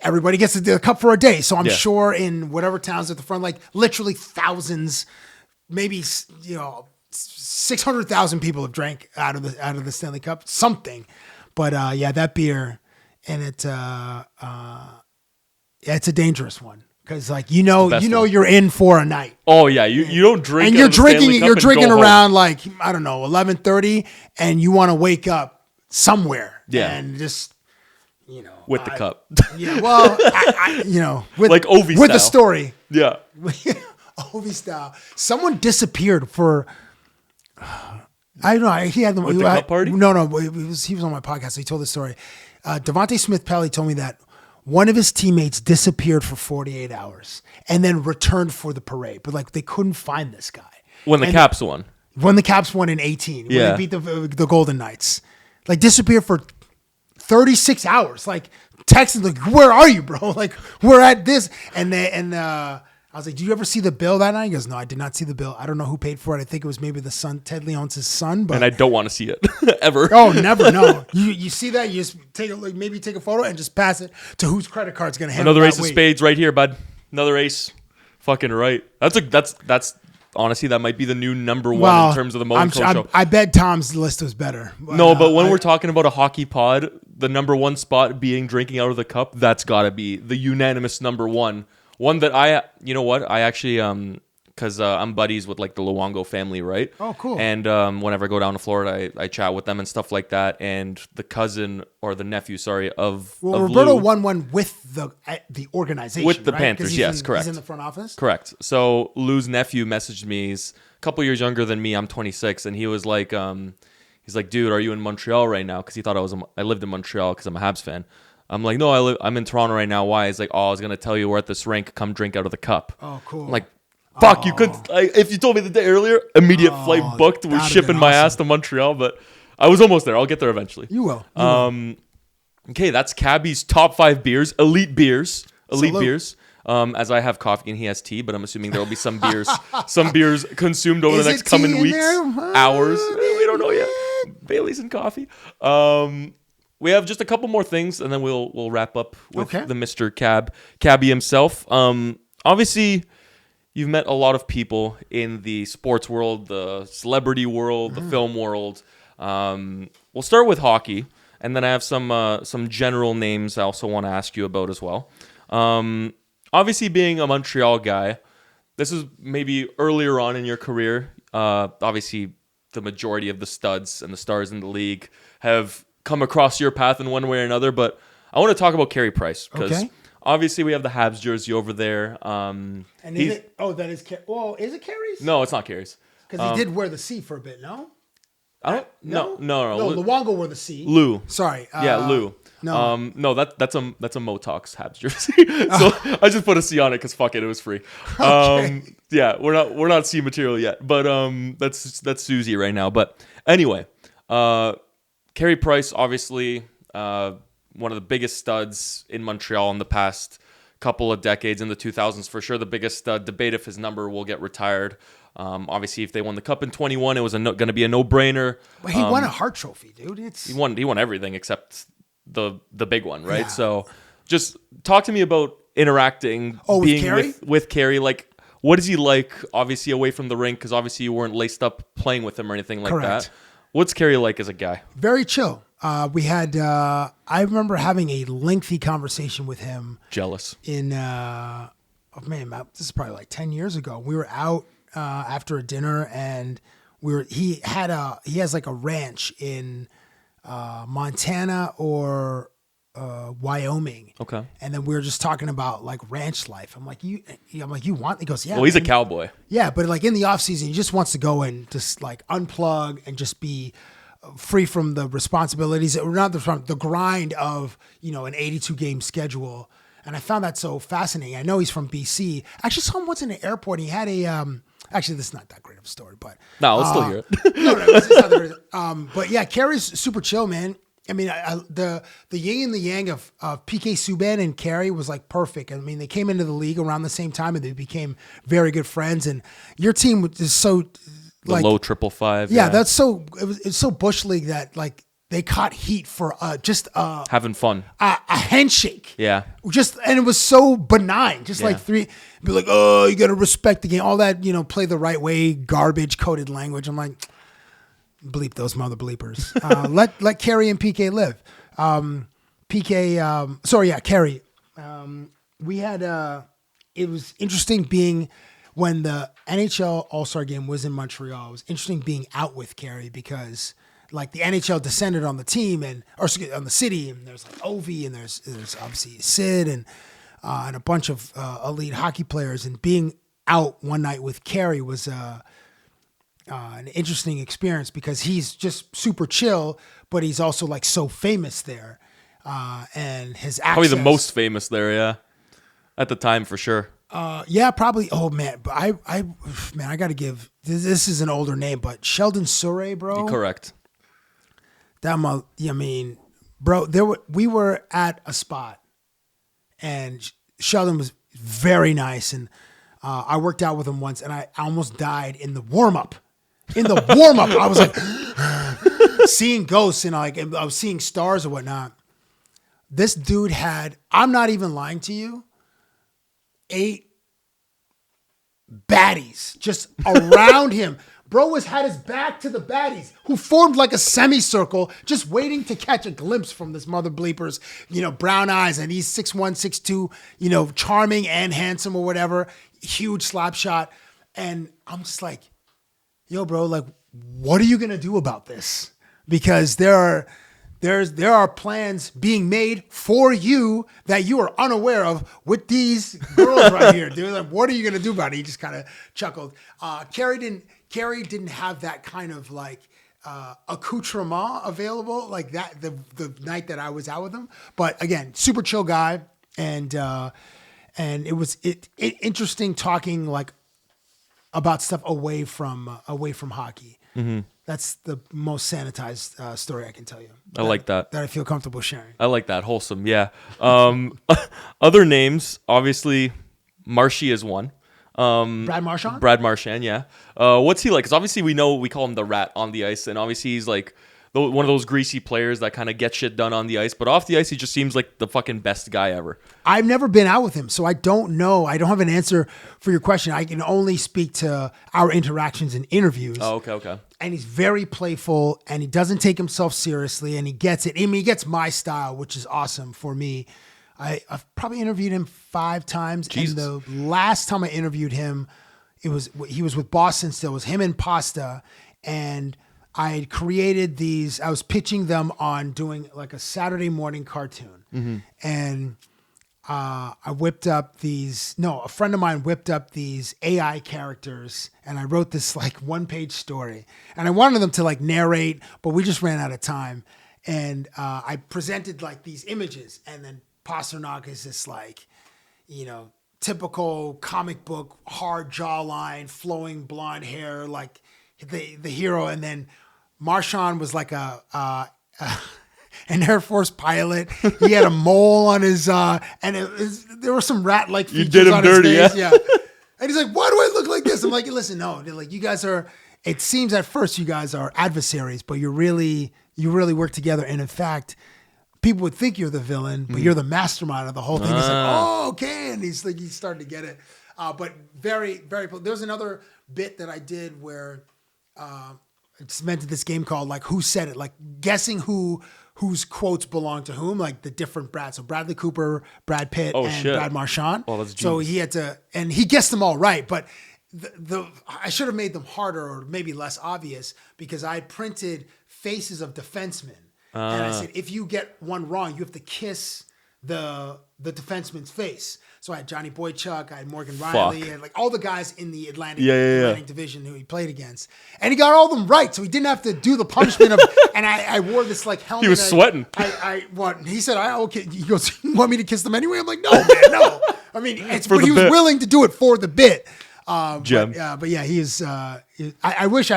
everybody gets the cup for a day. So I'm sure in whatever towns at the front, like literally thousands, maybe 600,000 people have drank out of the Stanley Cup, something. But that beer, and it's a dangerous one. Because like you're in for a night. Oh yeah, you don't drink, and you're drinking around like I don't know 11:30, and you want to wake up somewhere. Yeah, and just with the cup. Yeah, well, with like Ovi with style. the story. Yeah, Ovi style. Someone disappeared for. I don't know. He had with the cup party. No, he was on my podcast. So he told the story. Devontae Smith-Pelly told me that one of his teammates disappeared for 48 hours and then returned for the parade, but like they couldn't find this guy. When the Caps won. When the Caps won in 18, when Yeah. they beat the Golden Knights, like disappeared for 36 hours. Like texting, like, where are you, bro? Like we're at this, and I was like, "Do you ever see the bill that night?" He goes, "No, I did not see the bill. I don't know who paid for it. I think it was maybe the son, Ted Leonce's son." But And I don't want to see it ever. oh, never. No, you see that? You just maybe take a photo and just pass it to whose credit card's gonna handle Another that ace of weight. spades right here, bud. Another ace. Fucking right. That's honestly that might be the new number one in terms of the Mo&Co Show. I bet Tom's list was better. But when we're talking about a hockey pod, the number one spot being drinking out of the cup, that's got to be the unanimous number one. One that I actually, because I'm buddies with like the Luongo family, right? Oh, cool. And whenever I go down to Florida, I chat with them and stuff like that. And the cousin or the nephew, of Roberto Lou, won one with the organization, with the right? Panthers. 'Cause Yes, correct. He's in the front office. Correct. So Lou's nephew messaged me. He's a couple years younger than me. I'm 26, and he was like, he's like, dude, are you in Montreal right now? Because he thought I lived in Montreal because I'm a Habs fan. I'm like, no, I'm in Toronto right now. Why? He's like, oh, I was gonna tell you we're at this rink. Come drink out of the cup. Oh, cool. I'm like, fuck, you couldn't. If you told me the day earlier, immediate flight booked. We're that'd have shipping been my awesome. ass to Montreal, but I was almost there. I'll get there eventually. You will. Okay, that's Cabbie's top 5 beers, elite beers. Salute. As I have coffee and he has tea, but I'm assuming there will be some beers consumed over Is the it next coming tea in weeks, there? hours. We don't know yet. Bailey's and coffee. We have just a couple more things, and then we'll wrap up with the Mr. Cabbie himself. Obviously, you've met a lot of people in the sports world, the celebrity world, the film world. We'll start with hockey, and then I have some general names I also want to ask you about as well. Obviously, being a Montreal guy, this is maybe earlier on in your career. Obviously, the majority of the studs and the stars in the league have come across your path in one way or another, but I want to talk about Carey Price because obviously we have the Habs jersey over there. And is it? Oh, that is. Well, is it Carey's? No, it's not Carey's. Because he did wear the C for a bit. No. I don't. No. No, Luongo wore the C. Lou. Sorry. Yeah, Lou. No. No, that's a Mo Talks Habs jersey. So I just put a C on it because fuck it was free. Yeah, we're not C material yet, but that's Susie right now. But anyway, Carey Price, obviously, one of the biggest studs in Montreal in the past couple of decades, in the 2000s for sure. The biggest stud. Debate if his number will get retired. Obviously, if they won the cup in 21, it was going to be a no-brainer. But he won a Hart Trophy, dude. He won everything except the big one, right? Yeah. So just talk to me about interacting, being with Carey. Like, what is he like, obviously, away from the rink? Because obviously you weren't laced up playing with him or anything like that. What's Carey like as a guy? Very chill. We had, I remember having a lengthy conversation with him. Jealous. In, this is probably like 10 years ago. We were out after a dinner, and he has like a ranch in Montana or Wyoming. Okay. And then we were just talking about like ranch life. I'm like, you want? He goes, yeah. Well, he's man. a cowboy. Yeah, but like in the off season, he just wants to go and just like unplug and just be free from the responsibilities, or not the grind of, an 82 game schedule. And I found that so fascinating. I know he's from BC. I actually saw him once in an airport. He had a, actually, this is not that great of a story, but. No, let's still hear it. No, it's not that great. But yeah, Carey's super chill, man. I mean, the yin and the yang of PK Subban and Carey was like perfect. I mean, they came into the league around the same time, and they became very good friends. And your team is so the low 555. Yeah, that's so. It's so bush league that like they caught heat for just having fun, a handshake. Yeah, and it was so benign. Just like be like, oh, you got to respect the game. All that, play the right way, garbage coded language. I'm like, bleep those mother bleepers. Let Carey and PK live. Carey. We had it was interesting being when the NHL All-Star game was in Montreal. It was interesting being out with Cabbie because like the NHL descended on the team or on the city, and there's like Ovi and there's obviously Sid and a bunch of elite hockey players, and being out one night with Cabbie was an interesting experience because he's just super chill, but he's also like so famous there, and his access, probably the most famous there, yeah, at the time for sure. Yeah, probably. Oh man, but I gotta give this is an older name, but Sheldon Surrey, bro. Correct. Bro, we were at a spot, and Sheldon was very nice, and I worked out with him once, and I almost died in the warm up. I was like seeing ghosts, and like I was seeing stars or whatnot. This dude had, I'm not even lying to you, 8 baddies just around him. Bro had his back to the baddies who formed like a semicircle just waiting to catch a glimpse from this mother bleepers, brown eyes, and he's 6'1", 6'2", charming and handsome or whatever, huge slap shot. And I'm just like, yo, bro, like, what are you going to do about this? Because there are plans being made for you that you are unaware of with these girls right here, dude. Like, what are you going to do about it? He just kind of chuckled. Cabbie didn't have that kind of like accoutrement available like that the night that I was out with him. But again, super chill guy, and it was interesting talking like about stuff away from hockey. Mm-hmm. That's the most sanitized story I can tell you. I like that. That I feel comfortable sharing. I like that. Wholesome, yeah. Other names, obviously, Marshy is one. Brad Marchand? Brad Marchand, yeah. What's he like? Because obviously we call him the Rat on the ice, and obviously he's like one of those greasy players that kind of get shit done on the ice, but off the ice he just seems like the fucking best guy ever. I've never been out with him, so I don't know. I don't have an answer for your question. I can only speak to our interactions and interviews. Oh, okay. And he's very playful, and he doesn't take himself seriously, and he gets it. I mean, he gets my style, which is awesome for me. I've probably interviewed him 5 times. Jesus. And the last time I interviewed him, he was with Boston still. It was him and Pasta, and I had created these. I was pitching them on doing like a Saturday morning cartoon. Mm-hmm. And I whipped up these. No, a friend of mine whipped up these AI characters, and I wrote this like 1-page story. And I wanted them to like narrate, but we just ran out of time. And I presented like these images, and then Pasternak is this like, typical comic book, hard jawline, flowing blonde hair, like the hero, and then Marchand was like an Air Force pilot. He had a mole on his, and there were some rat-like features. You did him on dirty, his face. yeah. And he's like, "Why do I look like this?" I'm like, "Listen, no. Like, you guys are. It seems at first you guys are adversaries, but you really work together. And in fact, people would think you're the villain, but you're the mastermind of the whole thing." He's like, "Oh, okay," and he's starting to get it. But very, very. There was another bit that I did where. It's meant to this game called like Who Said It, like guessing whose quotes belong to whom, like the different Brads. So Bradley Cooper, Brad Pitt, and Brad Marchand. Oh, that's genius. So he had to, and he guessed them all right, but I should have made them harder or maybe less obvious because I printed faces of defensemen, and I said if you get one wrong, you have to kiss the defenseman's face. So I had Johnny Boychuk, I had Morgan Riley, and like all the guys in the Atlantic division who he played against. And he got all of them right, so he didn't have to do the punishment of, and I wore this like helmet. He was sweating. He said, okay. He goes, "You want me to kiss them anyway?" I'm like, "No, man, no." I mean, but he was willing to do it for the bit. Gem. But yeah, he is, I wish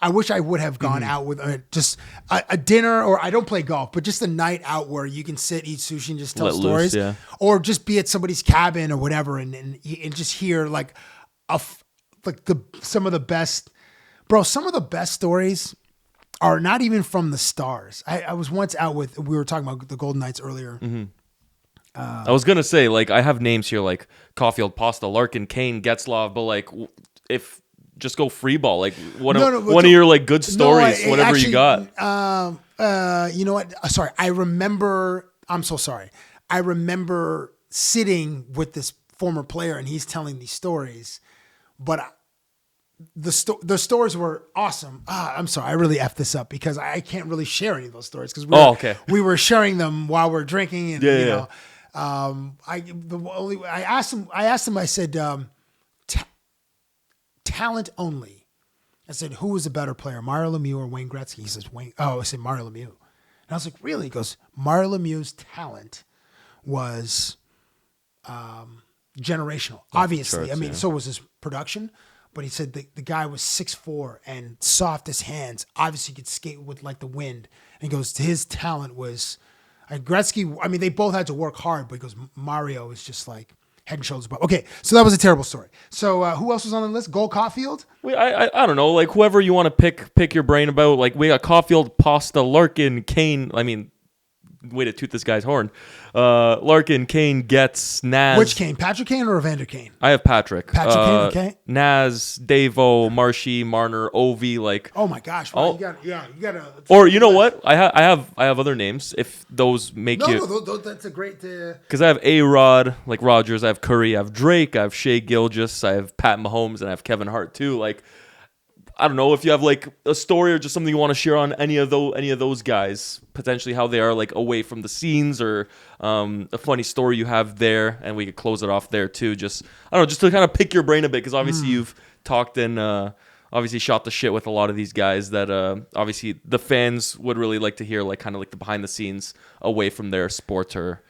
I wish I would have gone out with just a dinner, or I don't play golf, but just a night out where you can sit, eat sushi, and just tell stories, or just be at somebody's cabin or whatever, and just hear like some of the best stories are not even from the stars. I was once out we were talking about the Golden Knights earlier. Mm-hmm. I was gonna say like I have names here like Caulfield, Pasta, Larkin, Kane, Getzlov, but like if just go free ball. Like one of your like good stories, whatever actually, you got. You know what? Sorry. I'm so sorry. I remember sitting with this former player, and he's telling these stories. But the stories were awesome. I'm sorry, I really effed this up because I can't really share any of those stories because we were sharing them while we're drinking, and you know, I asked him. I said, talent only. I said, who was a better player, Mario Lemieux or Wayne Gretzky? He says, Wayne. Oh, I said Mario Lemieux, and I was like, really? He goes, Mario Lemieux's talent was generational. Obviously, I mean, so was his production. But he said the guy was 6'4" and soft as hands. Obviously, could skate with like the wind. And he goes, his talent was Gretzky. I mean, they both had to work hard, but he goes, Mario is just like head and shoulders above. Okay, so that was a terrible story. So who else was on the list? Gold Caulfield? I don't know. Like whoever you want to pick your brain about. Like we got Caulfield, Pasta, Larkin, Kane. I mean, way to toot this guy's horn. Larkin, Kane, Getz, Naz. Which Kane? Patrick Kane or Evander Kane? I have Patrick. Kane, okay. Naz, Davo, Marshy, Marner, Ovi, like. Oh my gosh! Well, you gotta. Or you know what? I have other names if those make you. No, that's a great. Because I have A-Rod, like Rogers. I have Curry. I have Drake. I have Shea Gilgeous. I have Pat Mahomes, and I have Kevin Hart too. Like. I don't know if you have like a story or just something you want to share on any of those guys, potentially how they are like away from the scenes, or a funny story you have there, and we could close it off there too. Just I don't know, just to kind of pick your brain a bit, because obviously you've talked and obviously shot the shit with a lot of these guys that obviously the fans would really like to hear, like kind of like the behind the scenes away from their sport or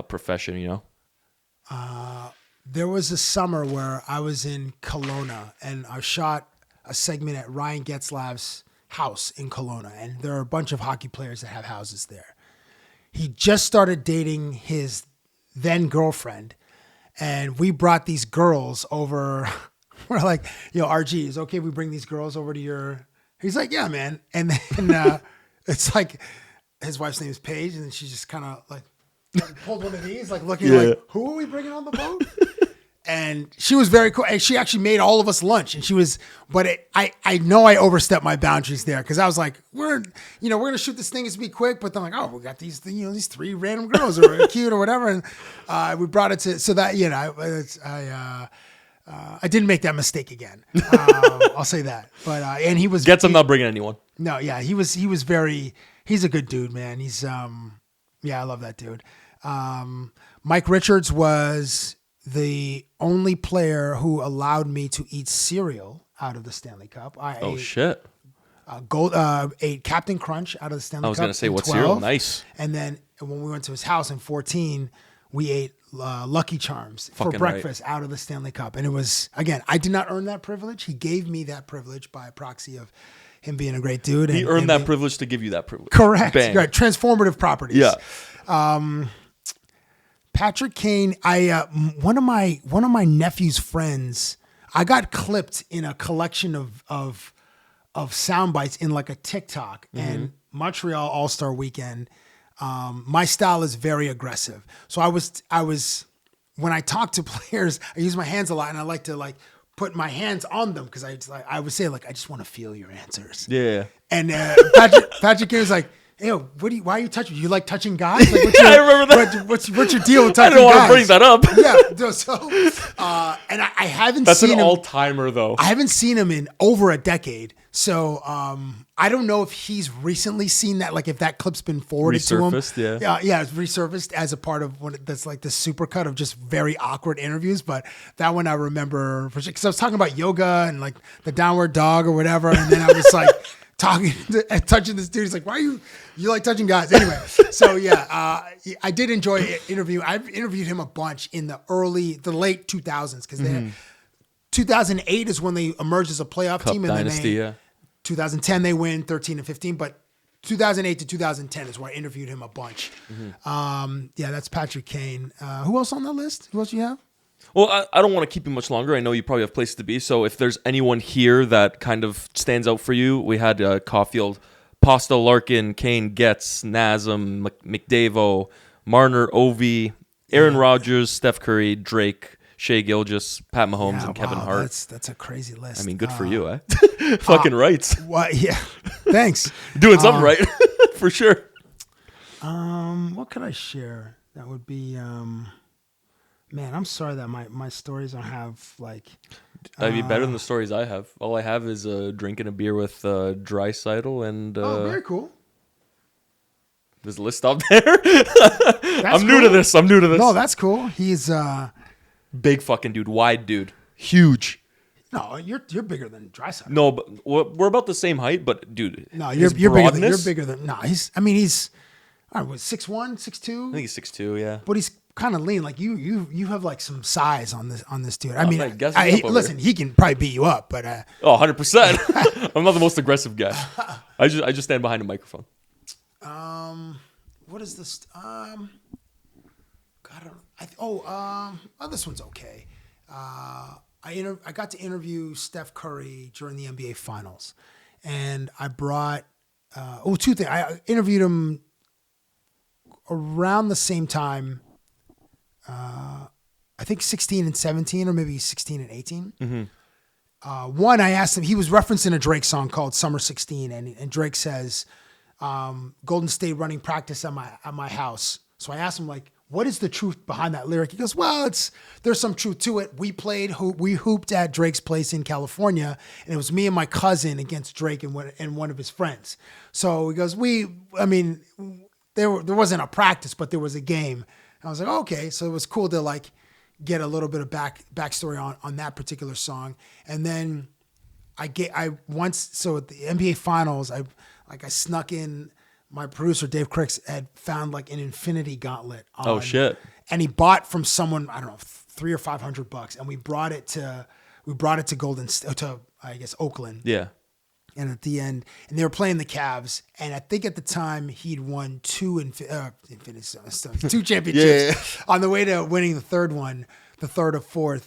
profession, you know. There was a summer where I was in Kelowna and I shot a segment at Ryan Getzlav's house in Kelowna, and there are a bunch of hockey players that have houses there. He just started dating his then girlfriend, and we brought these girls over. We're like, RG, is it okay if we bring these girls over to your... He's like, yeah, man. And then it's like, his wife's name is Paige, and she just kind of like pulled one of these, like looking like, who are we bringing on the boat? And she was very cool. And she actually made all of us lunch. And she was, I know I overstepped my boundaries there, because I was like, we're going to shoot this thing. It's be quick. But then like, oh, we got these three random girls who are cute or whatever. And we brought it to, so that, I didn't make that mistake again. I'll say that. But, and he was. I'm not bringing anyone. No, yeah. He was he's a good dude, man. He's, I love that dude. Mike Richards was the only player who allowed me to eat cereal out of the Stanley Cup. Shit. Ate Captain Crunch out of the Stanley Cup. I was going to say, what 12. cereal? Nice. And then when we went to his house in 14, we ate Lucky Charms for breakfast out of the Stanley Cup. And it was, again, I did not earn that privilege. He gave me that privilege by proxy of him being a great dude. He earned that privilege to give you that privilege. Correct. Bang. Right. Transformative properties. Yeah. Patrick Kane, one of my nephew's friends, I got clipped in a collection of sound bites in like a TikTok, and Montreal All-Star Weekend. My style is very aggressive. So I was when I talk to players, I use my hands a lot, and I like to like put my hands on them, because I would say like, I just want to feel your answers. Yeah. And Patrick Kane was like, hey, why are you touching? You like touching guys? Like, I remember that. What's your deal with touching guys? I don't want to bring that up. Yeah. So, and I haven't That's seen him. That's an all-timer, though. I haven't seen him in over a decade. So, I don't know if he's recently seen that, like if that clip's been forwarded to him. Yeah, it's resurfaced as a part of one that's like the supercut of just very awkward interviews. But that one I remember, because I was talking about yoga and like the downward dog or whatever. And then I was like, touching this dude. He's like, why are you like touching guys? Anyway, so yeah, I did enjoy interview. I've interviewed him a bunch in the late 2000s, because 2008 is when they emerged as a playoff Cup team, and dynasty, then 2010 they win 13 and 15, but 2008 to 2010 is where I interviewed him a bunch. That's Patrick Kane. Who else on the list? Who else do you have? Well, I don't want to keep you much longer. I know you probably have places to be. So if there's anyone here that kind of stands out for you, we had Caulfield, Pasta, Larkin, Kane, Getz, Nazem, McDavo, Marner, Ovi, Aaron Rodgers, Steph Curry, Drake, Shea Gilgeous, Pat Mahomes, and Kevin Hart. That's a crazy list. I mean, good for you, eh? Fucking rights. Yeah. Thanks. Doing something right. For sure. What could I share? That would be... Man, I'm sorry that my stories don't have like. That'd be better than the stories I have. All I have is drinking a beer with Dreisaitl and. Very cool. There's a list stop there. I'm new to this. No, that's cool. He's big fucking dude, wide dude, huge. No, you're bigger than Draisaitl. No, but we're about the same height. But dude, no, you're bigger than. No, he's. I mean, he's. I don't know, 6'1", 6'2". I think he's 6'2", yeah. But he's kind of lean. Like you have like some size on this dude. I mean, listen, he can probably beat you up, but 100%. I'm not the most aggressive guy. I just stand behind a microphone. What is this? God, I don't know. This one's okay. I got to interview Steph Curry during the NBA Finals, and I brought two things. I interviewed him around the same time. I think 16 and 17, or maybe 16 and 18. Mm-hmm. One, I asked him. He was referencing a Drake song called "Summer 16," and Drake says, "Golden State running practice at my house." So I asked him, like, what is the truth behind that lyric? He goes, well, there's some truth to it. We hooped at Drake's place in California, and it was me and my cousin against Drake and one of his friends. So he goes, there wasn't a practice, but there was a game. And I was like, okay. So it was cool to like get a little bit of backstory on that particular song. And then so at the NBA Finals, I snuck in. My producer, Dave Cricks, had found like an infinity gauntlet. Oh shit! And he bought from someone, I don't know, $300 or $500, and we brought it to Oakland. Yeah. And at the end, and they were playing the Cavs, and I think at the time he'd won two championships. Yeah. On the way to winning the third one, third of four, and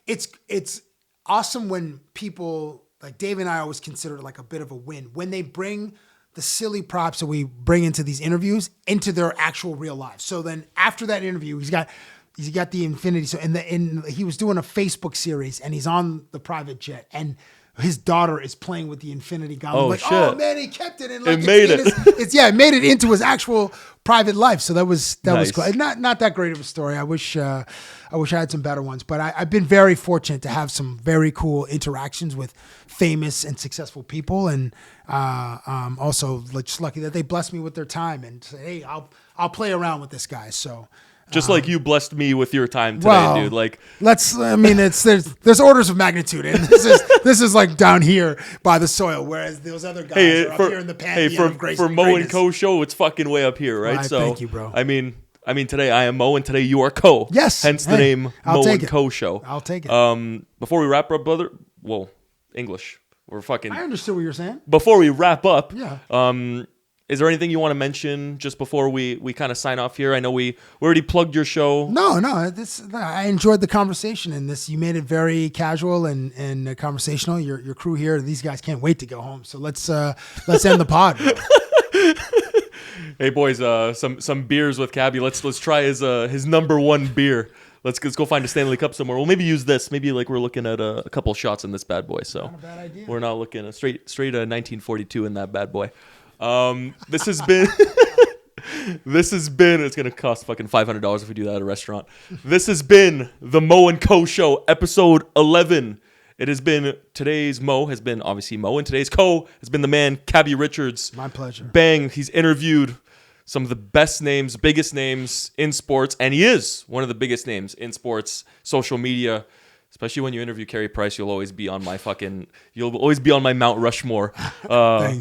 it's awesome when people. Like Dave and I always consider it like a bit of a win when they bring the silly props that we bring into these interviews into their actual real lives. So then after that interview, he's got the infinity. So he was doing a Facebook series, and he's on the private jet, and his daughter is playing with the infinity gauntlet. Shit. Oh man, he kept it, and like it made it. It made it into his actual private life. So that was nice. Cool. Not that great of a story. I wish I had some better ones, but I've been very fortunate to have some very cool interactions with famous and successful people, and also just lucky that they blessed me with their time and say, hey, I'll play around with this guy. So. Just like you blessed me with your time today, dude. Like, there's orders of magnitude, and this is like down here by the soil, whereas those other guys are up here in the pantheon of grace. For Mo&Co Show, it's fucking way up here, right? So thank you, bro. I mean, today I am Mo, and today you are Co. Yes. Hence the name Mo&Co Show. I'll take it. Before we wrap up, brother. Whoa, English. We're fucking. I understood what you're saying. Before we wrap up, yeah. Is there anything you want to mention just before we kind of sign off here? I know we already plugged your show. No. I enjoyed the conversation, and you made it very casual and conversational. Your crew here, these guys can't wait to go home. So let's end the pod. Hey boys, some beers with Cabbie. Let's try his number one beer. Let's go find a Stanley Cup somewhere. We'll maybe use this. Maybe like we're looking at a couple shots in this bad boy. So not a bad idea. We're not looking at straight 1942 in that bad boy. This has been it's gonna cost fucking $500 if we do that at a restaurant. This has been the Mo&Co Show, episode 11. It has been, today's Mo has been obviously Mo, and today's Co has been the man Cabbie Richards. My pleasure. Bang, he's interviewed some of the best names, biggest names in sports, and he is one of the biggest names in sports, social media. Especially when you interview Carey Price, you'll always be on my Mount Rushmore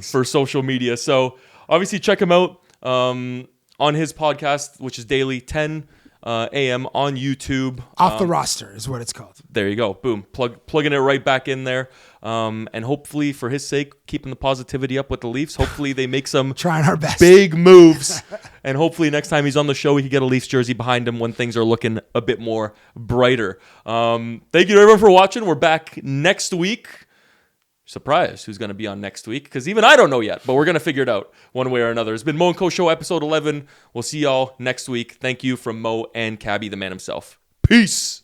for social media. So obviously check him out on his podcast, which is daily 10 a.m. on YouTube. Off the roster is what it's called. There you go. Boom. Plugging it right back in there. And hopefully, for his sake, keeping the positivity up with the Leafs. Hopefully, they make some trying our best big moves. And hopefully, next time he's on the show, we can get a Leafs jersey behind him when things are looking a bit more brighter. Thank you, everyone, for watching. We're back next week. Surprised who's going to be on next week, because even I don't know yet, but we're going to figure it out one way or another. It's been Mo&Co Show, episode 11. We'll see y'all next week. Thank you from Mo and Cabbie, the man himself. Peace.